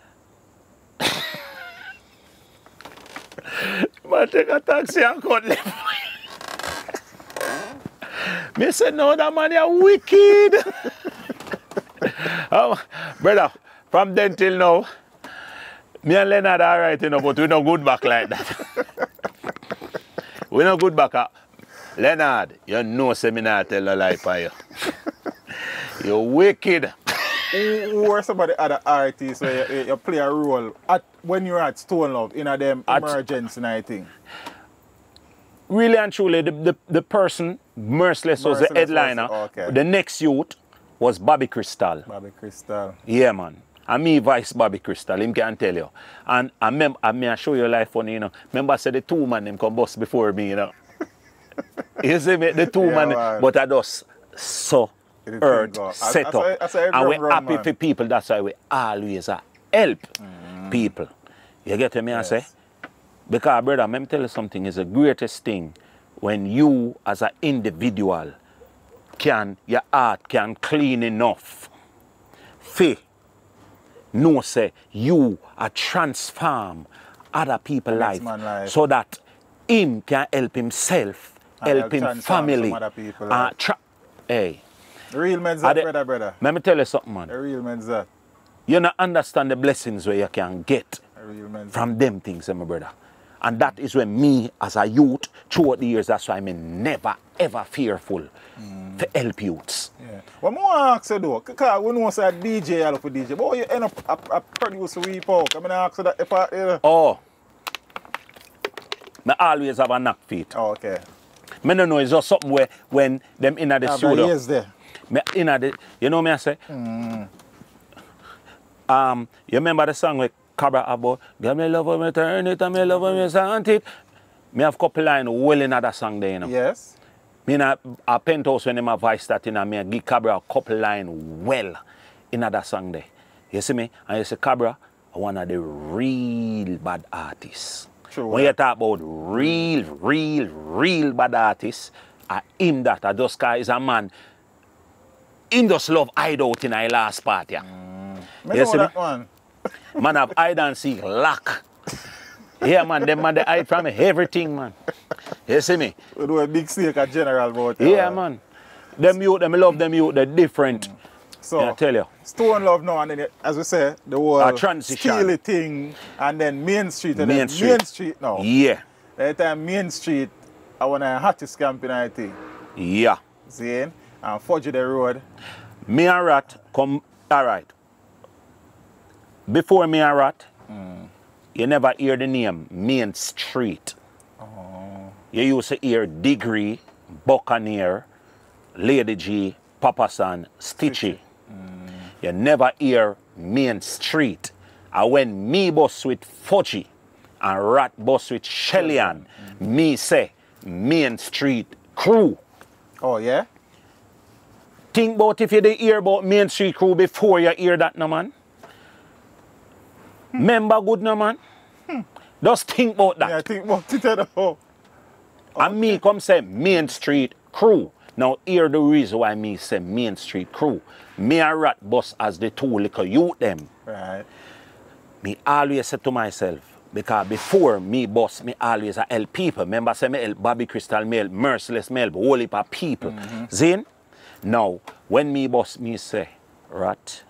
Man take a taxi and cut left. Me say, no, that man is wicked. Brother, from then till now, me and Leonard are right, you know, but we no good back like that. We no good back. Leonard, you know, say me not tell a lie for you. You're wicked.
Who are some of the other artists where you play a role when you're at Stone Love in a them emergency night thing?
Really and truly, the person, Merciless was the headliner.
Okay.
The next youth was Bobby Crystal.
Bobby Crystal.
Yeah, man. And me vice Bobby Crystal, him can tell you. And I may show you life funny, you know. Remember I said the two man them come bust before me, you know. You see me, the two man, but I just so earth set up. And we're happy for people, that's why we always help people. You get me, I say? Because, brother, let me tell you something, it's the greatest thing when you, as an individual, your heart can clean enough. No, say, you are transform other people's life so that him can help himself, help him family. Hey.
Real men's that, brother.
Let me tell you something, man.
The real men's that.
You don't understand the blessings where you can get from them things, my brother. And that is when me, as a youth, throughout the years, that's why I'm never, ever fearful to help youths.
Yeah. What more ask you though? Because we know say a DJ, I love for DJ, but you end up a producer weep out. I mean, I ask you that if I...
Oh. I always have a knock feet.
Oh, okay.
I don't know, it's just something where when them in the studio.
Yes, there.
You know me I say? You remember the song with Cabra about give me love when me turn it and me love when me sant it. Me have couple lines well in that song there, you know.
Yes.
Me in a penthouse when my voice that in me give Cabra a couple lines well in that song there. You see me? And you see Cabra, one of the real bad artists.
True,
when you talk about real bad artists, him that I just cause is a man. Him just love hide out in our last part, yeah.
You see that one?
Man have hide and seek lock. Yeah, man, them man they hide from everything, man. You see me?
We do a big snake at general about
yeah, man. Them youth, them love them youth, they're different.
So,
I tell you.
Stone Love now, and then, as we say, the whole
transition.
Steely thing, and then Main Street, and
Main
Street now.
Yeah.
That time Main Street, I want a hottest camping, I think.
Yeah.
See? And Fudge the road.
Me and Rat come, all right. Before me and Rat, you never hear the name Main Street.
Oh.
You used to hear Degree, Buccaneer, Lady G, Papa San, Stitchy. You never hear Main Street. And when me bus with Fudgy and Rat bus with Shellian, me say Main Street Crew.
Oh, yeah?
Think about if you did hear about Main Street Crew before you hear that, no man. Remember good, no man. Just think about that.
Yeah, think about it.
And me come say Main Street Crew. Now here the reason why me say Main Street Crew. Me and Rat Bus as the two little youth them.
Right.
Me always say to myself, because before me boss, me always help people. Remember say me help Bobby Crystal, me help Merciless, me help whole heap of people. Zin? Now, when me boss, me say, Rat,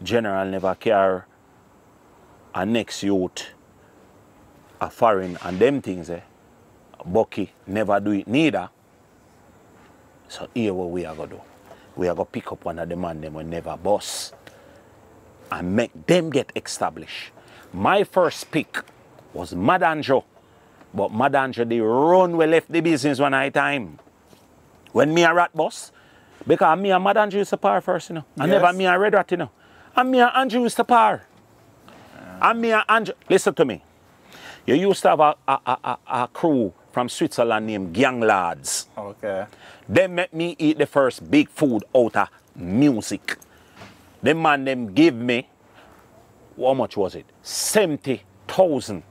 General never care a next youth, a foreign and them things, Bucky never do it neither. So here what we are going to do. We are going to pick up one of the man them we never boss and make them get established. My first pick was Madanjo. But Madanjo, they run we left the business one night time. When me a Rat boss, because me and Madanjo used to par first, you know. And
Yes.
never me and Red Rat, you know. And me and Andrew used to par. And me and Andrew, listen to me. You used to have a crew from Switzerland named Gang Lads.
Okay.
They make me eat the first big food out of music. The man them give me, how much was it? 70,000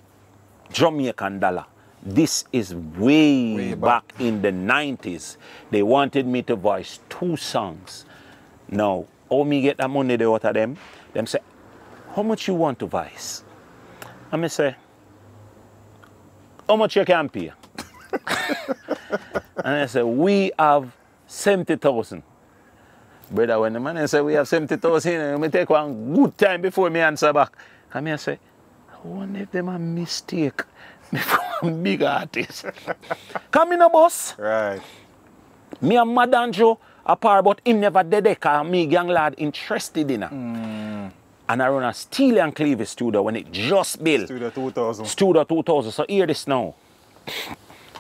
Jamaican dollar. This is way back in the 90s. They wanted me to voice 2 songs. Now, how me get that money they out of them? Them say, how much you want to voice? And me say, how much you can pay? And I say, we have 70,000. Brother, when the man say we have 70,000, me take one good time before me answer back. And I say, I wonder if them a mistake before big artist. Come in a boss.
Right.
Me and Madanjo apart, but him never did it because me Gang Lad interested in her. And I run a Steel and Cleavage studio when it just built.
Studio 2000.
Studio 2000. So hear this now.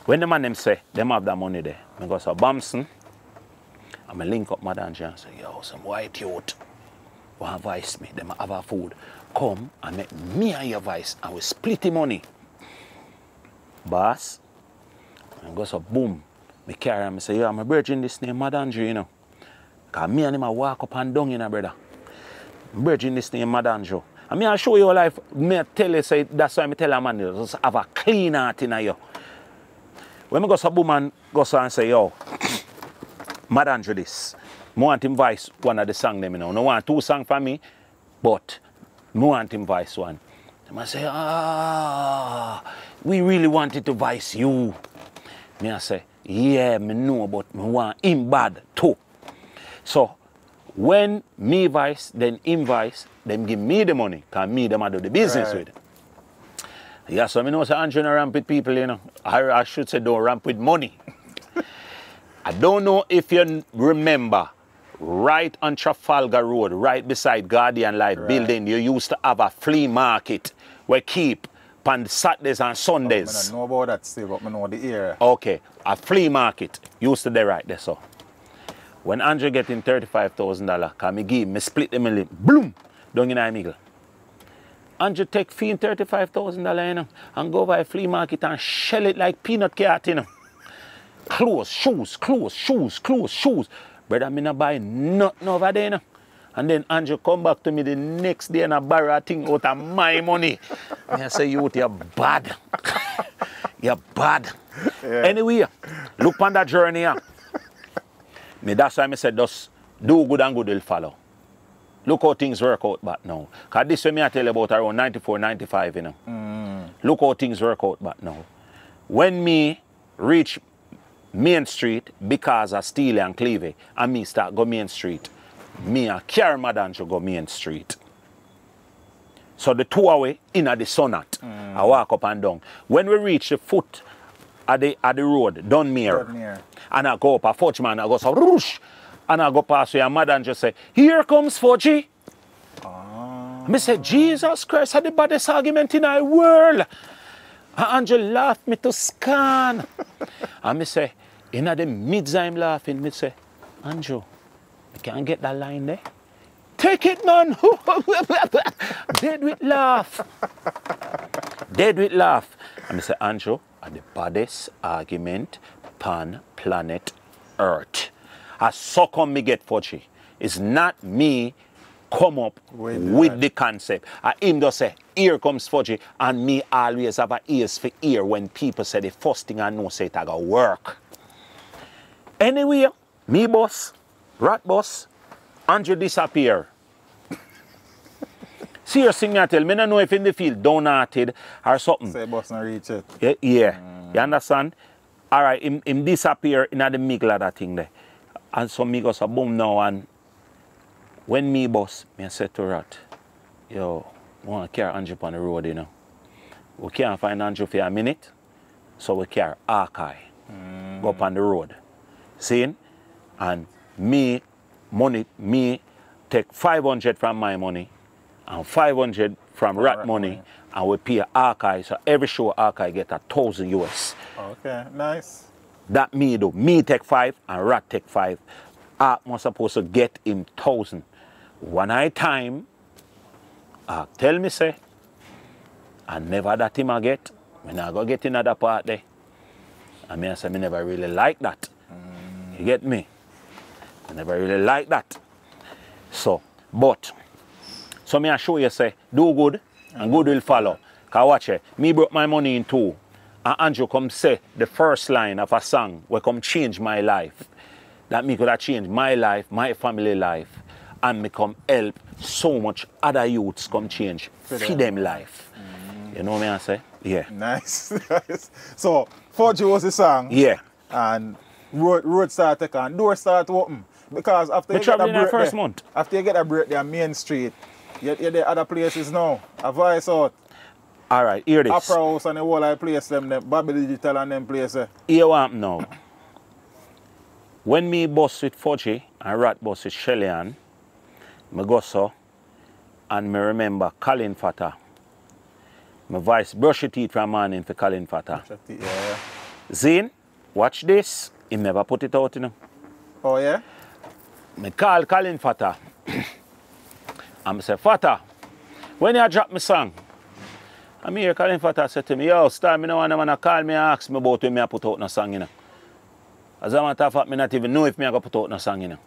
When the man them say, them have that money there, I go to Bamson, and I link up Madanjo and say, yo, some white youth want to vice me, them have a food. Come and make me and your vice, and we split the money. Boss, and go so boom, me carry him, I say, yo, I'm a virgin this name Madanjo, you know. Because me and him I walk up and down, you know, brother. Virgin this name Madanjo. And me I show you life, me I tell you, say, that's why I tell a man, just have a clean heart in you. When I go to boom and go so and say, yo, Madanjo this, I want him voice one of the songs them, you know. I don't want 2 songs for me, but I want him voice one. I say, we really wanted to voice you. Me I say, yeah, me know, but I want him bad too. So, when me voice, then him voice, them give me the money, because me them I do the business with. Yeah, so I know say Andrew don't ramp with people, you know. I should say don't ramp with money. I don't know if you remember, right on Trafalgar Road, right beside Guardian Light building, you used to have a flea market where keep on Saturdays and Sundays.
I don't know about that still, but I know the area.
Okay, a flea market used to be right there, so. When Andrew get him $35,000, because me give him, me split the million, bloom, down in Middle. Andrew take fee in $35,000, you know, and go by a flea market and shell it like peanut cat, you know. Clothes, shoes. Brother, me not buy nothing over there, you know. And then Andrew come back to me the next day and I borrow a thing out of my money. And I say, you're bad. You're bad. Yeah. Anyway, look on that journey here. That's why I said, just do good and good will follow. Look how things work out back now. Because this way me I tell you about around 94, 95, you know. Look how things work out back now. When me reach Main Street because of Steele and Cleavage, and me start go Main Street, me and carry Madanjo go Main Street. So the 2 away in the Sonat, I walk up and down. When we reach the foot at the road, Dunmere, and I go up a Fudgeman, I go so roosh, and I go past where Madanjo say, here comes Fudgy. I say, Jesus Christ, that's the baddest argument in our world. And Andrew laughed me to scan. And I say, in the midst I'm laughing, I say, Andrew, you can't get that line there. Take it, man. Dead with laugh. Dead with laugh. And I say, Andrew, the baddest argument pan planet Earth. As so come me get Fudgy. It's not me come up with the concept. And him just say, here comes Fudgy, and me always have a ears for ear when people say the first thing I know say it I go work. Anyway, me boss, rat boss, Andrew disappear. Seriously, me I tell me, I don't know if in the field donated or something.
Say boss not reach it.
Yeah. You understand? Alright, him disappear in the middle of that thing there. And so me goes a boom now, and when me boss, me I said to Rat, yo, I want to carry Andrew on the road, you know. We can't find Andrew for a minute, so we carry Archive. Go up on the road. See? And me take 500 from my money and 500 from Rat money, and we pay Archive. So every show Archive get 1,000 US.
Okay, nice.
That me do. Me take 5 and Rat take 5. Ark was supposed to get him 1,000. One night time, Ark tell me say, I never that him I get. Me not go get another part there. And me I say me never really like that. You get me? I never really like that. So me I show you say, do good and good will follow. Cause watch it, me broke my money in two. And Andrew come say the first line of a song will come change my life. That me could have changed my life, my family life, and me come help so much other youths come change for them life. You know what I say? Yeah.
Nice. Nice. So, Fudgy was the song.
Yeah.
And road start to come, door start to open. Because after you get a break
first
there,
month.
After you get a break there, Main Street, you're there other places now. A Vice out.
Alright, hear this.
Opera House and the whole other place, them Bobby Digital and them places.
Here what happen now. When me bus with Fudgy and Rat bus with Shelly-Ann, me go so, and me remember Colin Fata. My voice brush your teeth from morning for Colin Fata.
Yeah.
Zane, watch this. He never put it out, you know.
Oh, yeah?
Me call Colin Fata. And I say, Fata, when you drop my song, I'm here, Colin Fata said to me, yo, Star, me no want to call me and ask me about when I put out no song, you know. As a matter of fact, I not even know if I go put out no song, you know.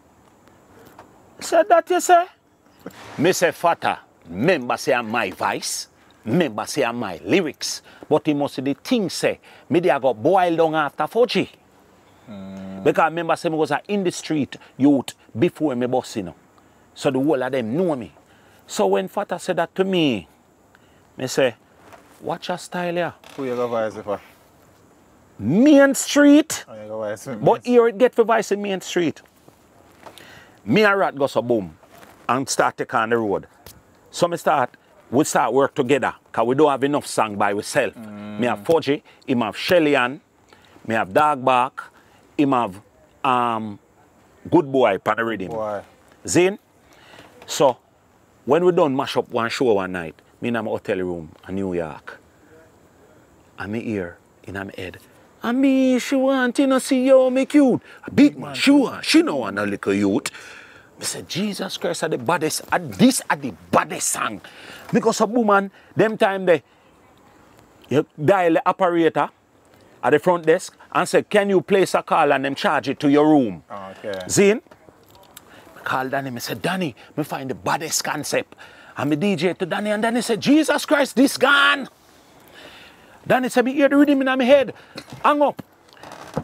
I said, that you say? Me say, Fata, remember say I'm my voice, remember say I'm my lyrics, but he must the thing say, me they got boiled down after Fudgy. Because remember say me was in the street youth before me boss, you know. So the whole of them know me. So when Fata said that to me, me say, watch your style here.
Who you go voice for?
Main Street.
Oh, you go voice
but here it get for voice in Main Street. Me and Rat go so boom and start take on the road. So we start work together because we don't have enough song by ourselves. Me have Fudgy, him have Shelly-Ann, me have Dog Bark, him have Good Boy pan the rhythm.
Boy.
Zane. So when we done mash up one show one night, me in my hotel room in New York, and me ear in my head, and me, she want to see you, me cute. A big man, she know want a little youth. I said, Jesus Christ, are the baddest, this are the baddest song. Because a woman, them time they, you dial the operator at the front desk and say, can you place a call and them charge it to your room?
Okay.
Zine, I called Danny, I said, Danny, me find the baddest concept. And me DJ to Danny, and Danny said, Jesus Christ, this gone. Danny said, me hear the rhythm in my head. Hang up.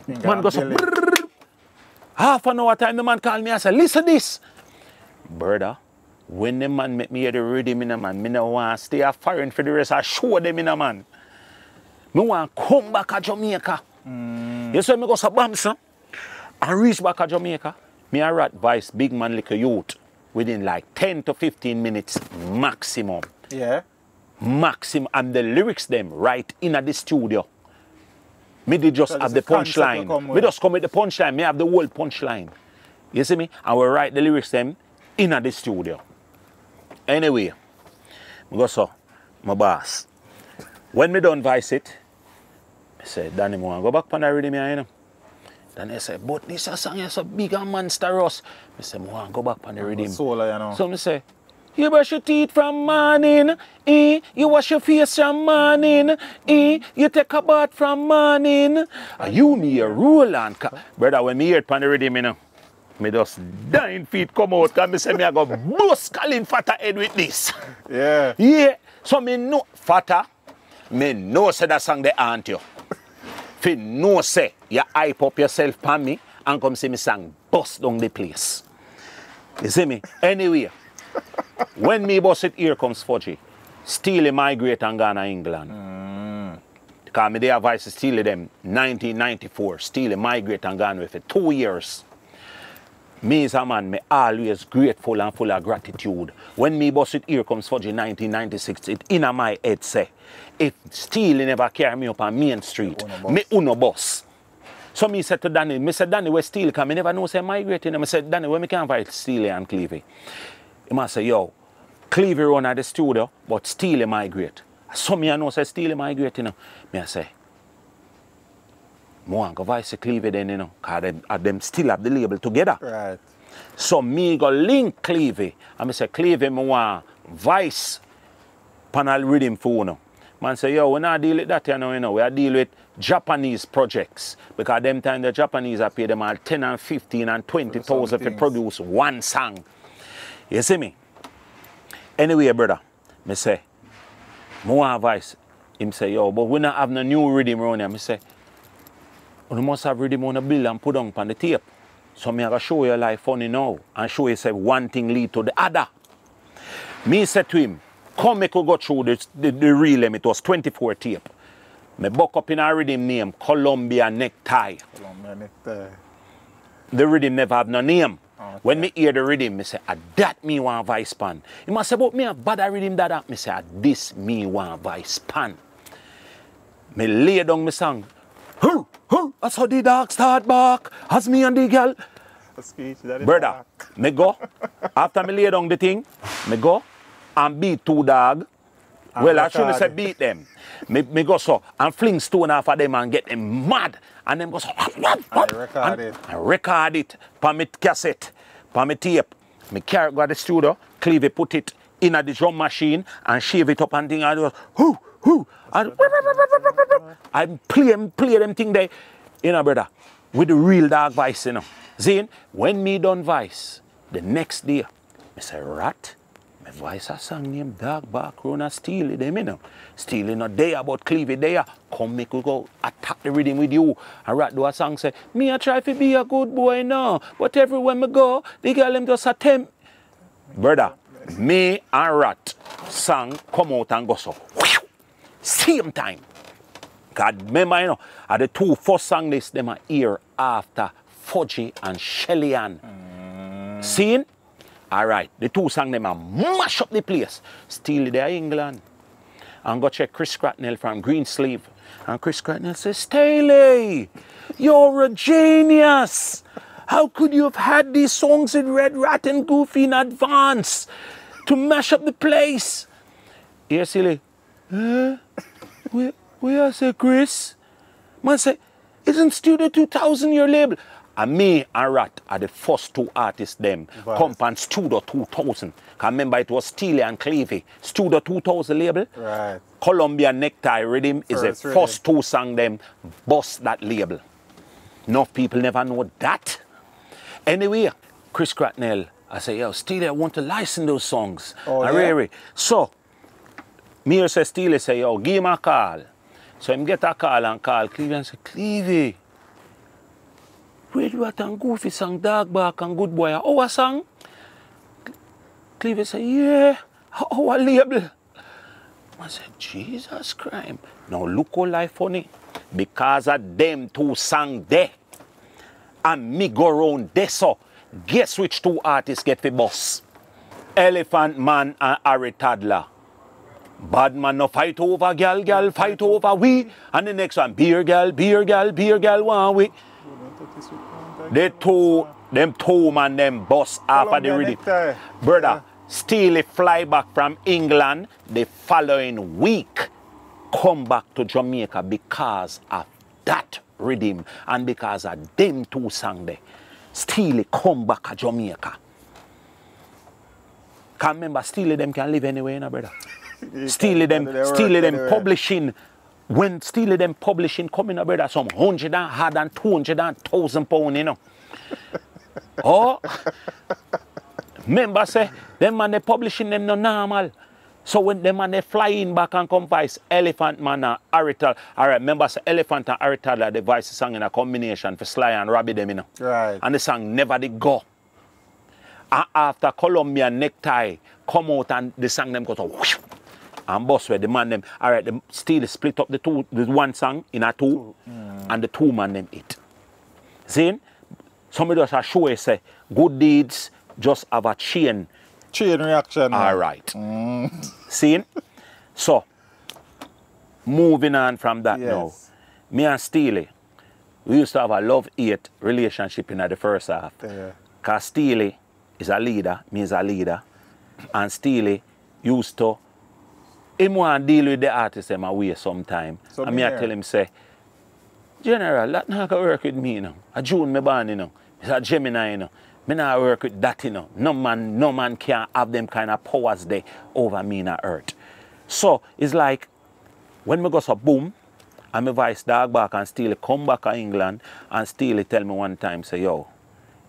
Man goes, half an hour time, the man called me and said, listen this. Brother, when the man make me hear the rhythm in a man, me no want to stay foreign for the rest. I show them in a man. Me want to come back to Jamaica. You see me go to Bamsa and reach back to Jamaica. Me and Rat voice big man like a youth within like 10 to 15 minutes maximum.
Yeah.
Maximum. And the lyrics them right in at the studio. Me did just have the punchline. Me just come with the punchline. Me have the whole punchline. You see me? And we write the lyrics them in at the studio. Anyway, I go so, my boss. When me done voice it, I said, Danny, I want to go back on the rhythm here, you know. Then I said, but this a song is a big and monstrous. I said, I want to go back on the rhythm.
Solar, you know.
So I say, you brush your teeth from morning, you wash your face from morning, you take a bath from morning. You me a roll on. Brother, when me hear it on the rhythm, you know, Me just 9 feet come out and me say me I go bust Colin Fatta head with this.
Yeah.
Yeah. So me know Fatta, me know say that song they aunt you. Fi know say you hype up yourself pan me and come see me song bust down the place. You see me? Anyway, when me bust it, here comes Fudgy. Steely migrate and gone to England. Because me there voice Steely them 1994. Steely migrate and gone with it. 2 years. Me as a man, me always grateful and full of gratitude. When me bust it, here comes Fudgy 1996, it in my head say, if Steely never carry me up on Main Street, me uno boss. So me said to Danny, me said, Danny, where Steely come? Me never know say migrating. I said, Danny, where me can find Steely and Clevie? He must say, yo, Clevie run at the studio, but Steely migrate. So me I know say Steely migrate, you know. Me I say, I want to voice Clevie then, you know, because them still have the label together.
Right.
So me go link Clevie, and me say, Clevie, me want voice panel rhythm for you know. Man say, yo, we not deal with that, you know. We are deal with Japanese projects. Because them time the Japanese are pay them all 10 and 15 and 20,000 to produce one song. You see me? Anyway, brother, me say, more advice. Him say, yo, but we not have no new rhythm around here. Me say, you must have rhythm on the bill and put on the tape. So me have to show you life funny now and show you say one thing lead to the other. Me said to him, come make we go through the real it was 24 tape. Me buck up in a rhythm name, Columbia Necktie.
Columbia Necktie.
The rhythm never have no name.
Okay.
When me hear the rhythm, me say, that me want voice pan. He must say, but me a bad rhythm that. Me say, this me want voice pan. Me lay down my song. That's how the dog start bark. As me and the girl. Brother, me go. After me lay down the thing, me go and beat 2 dogs. Well, I shouldn't say beat them. Me go so and fling stone off of them and get them mad. And them go so. I record it. For me cassette. For me tape. Me carry it go to the studio. Clevie put it in the drum machine and shave it up and thing. And it was, I play them thing there. You know, brother. With the real dog voice, you know. See, when me done voice, the next day, me say, Rat. My voice a song named Dog Background and Steely them, you know. Steely not there, but Clevie there. Come make we go attack the rhythm with you. And Rat do a song say, me I try to be a good boy now, but everywhere me go, the girl them just attempt. Brother, me and Rat song come out and go so. Same time. God remember, you know, are the 2 first song this them are here after Fudgy and Shelly Ann. Seen? Alright, the 2 songs them a mash up the place. Steely there England. And go check Chris Cracknell from Greensleeve. And Chris Cracknell says, Steely, you're a genius. How could you have had these songs in Red Rat and Goofy in advance to mash up the place? Here, Steely. Where I say, Chris? Man say, isn't Studio 2000 your label? And me and Rat are the first 2 artists them come on Studio 2000. Cause remember it was Steely and Clevie. Studio 2000 label.
Right.
Columbia Necktie Rhythm is the first 2 song them bust that label. Enough people never know that. Anyway, Chris Cracknell, I say, yo, Steely, I want to license those songs.
Oh,
and
yeah?
really. So, me say Steely say, yo, give him a call. So him get a call and call Clevie and say, Clevie, Red Rat and Goofy song, Dog Bark and Good Boy, our song? Clevie say, yeah, our label. I said, Jesus Christ. Now look how life funny. Because of them 2 songs there. And me go round there so. Guess which 2 artists get the boss? Elephant Man and Harry Toddler. Bad man no fight over girl, girl fight over we. And the next one, beer girl, want we. Them two man them boss after the rhythm. Brother, Steely fly back from England the following week. Come back to Jamaica because of that rhythm and because of them 2 songs there. Steely come back to Jamaica. Can't remember, Steely them can live anywhere, you know, brother. Steely them publishing. When Steely them publishing coming up, brother, some 100 and 200,000 pounds, you know. Oh, remember say, them man they publishing them no normal. So when them man they flying back and come vice Elephant Man and Arital. Alright, remember say Elephant and Arital are the voice song in a combination for Sly and Robbie them, you know.
Right.
And the song Never Did Go. And after Columbia Necktie come out and the song them go to whoosh, and boss where the man them, alright, them still split up the one song in a two, and the two man them hit. See? Somebody just show you say, good deeds just have a chain
reaction.
All right. See? So, moving on from that now. Me and Steely, we used to have a love-hate relationship in the first half. Because Steely is a leader, me is a leader. And Steely used to, him want to deal with the artist in my way sometime. So and me I tell him, say, General, that not going to work with me, you know. A June me born, you know. It's a Gemini, you know. Me not work with that, you know. No man can have them kind of powers there over me in the earth. So, it's like, when me go so boom, and my voice dog back and Steely come back to England, and Steely tell me one time, say, yo,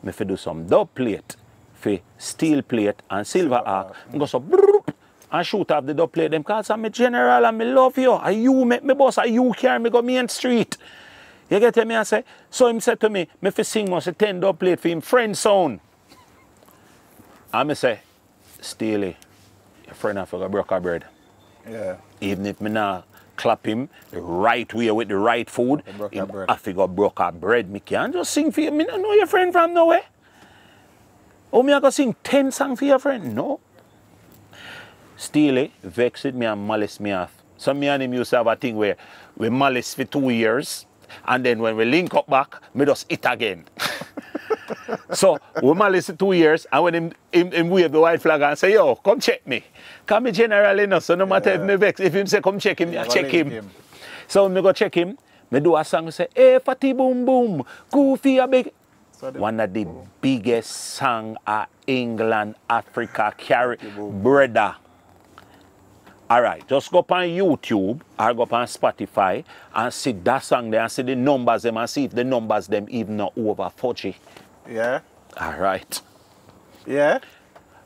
me fi do some dub plate, for steel plate and silver arc. I go so, brrrr, and shoot off the dub plate. Them cause I'm a general and me love you. And you make me boss, and you carry me go Main Street. You get me? I say, so him said to me fi sing must a 10 dub plate for him friend sound. And me say, Steely, your friend have to broke a bread.
Yeah.
Even if me not clap him the right way with the right food, him have to go broke a bread. Me can't just sing for you. Me don't know your friend from nowhere. Oh, me I go sing 10 songs for your friend? No. Steely vexed me and malice me off. So me and him used to have a thing where we malice for 2 years. And then when we link up back, me just hit again. So we malice 2 years, and when him wave the white flag and say, yo, come check me. Come me generally no, so no matter if me vex, if him say come check him, I check him. So when me go check him, me do a song, say, hey, fatty boom boom, goofy a big. One of the biggest song of England, Africa, carry, brother. Alright, just go up on YouTube or go up on Spotify and see that song there and see the numbers them and see if the numbers them even not over 40.
Yeah.
Alright.
Yeah.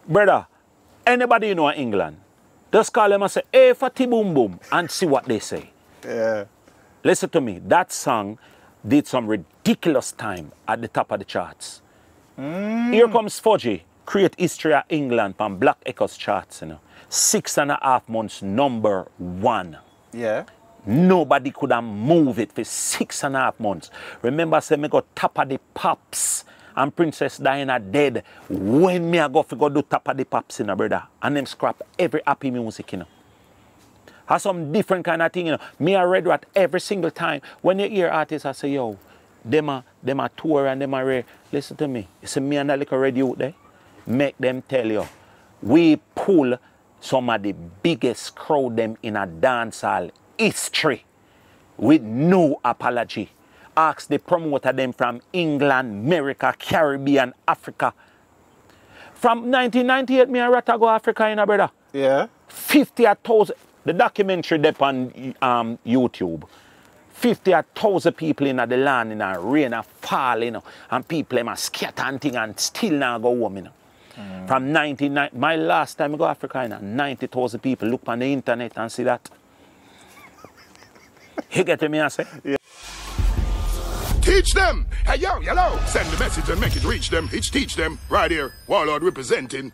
Brother, anybody you know in England, just call them and say, hey, fatty boom boom, and see what they say.
Yeah.
Listen to me, that song did some ridiculous time at the top of the charts. Here comes Fudgy, create history of England from Black Echoes charts, you know. 6.5 months, #1.
Yeah.
Nobody could have moved it for 6.5 months. Remember, say me go top of the pops and Princess Diana dead. When me I go do top of the pops, you know, brother, and them scrap every happy music, you know. Has some different kind of thing, you know. Me I read that every single time. When you hear artists, I say, yo, them a tour and them a rare. Listen to me. You see me and that little radio out there? Make them tell you. We pull some of the biggest crowd them in a dancehall history with no apology. Ask the promoter them from England, America, Caribbean, Africa. From 1998, me and Rata go Africa, you know, brother.
Yeah.
50,000. The documentary there on YouTube. 50,000 people in the land in a rain and fall, you know, and people them a scatter and thing and still now go home, you know. From 1990, my last time I go to Africa, you know, 90,000 people look on the internet and see that. You get me, I say? Yeah.
Teach them. Hey, yo, hello. Send the message and make it reach them. It's teach them. Right here. Warlord representing.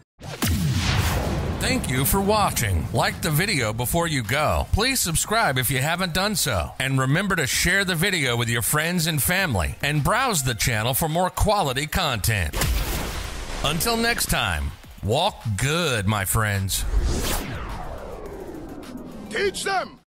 Thank you for watching. Like the video before you go. Please subscribe if you haven't done so. And remember to share the video with your friends and family. And browse the channel for more quality content. Until next time, walk good, my friends.
Teach them.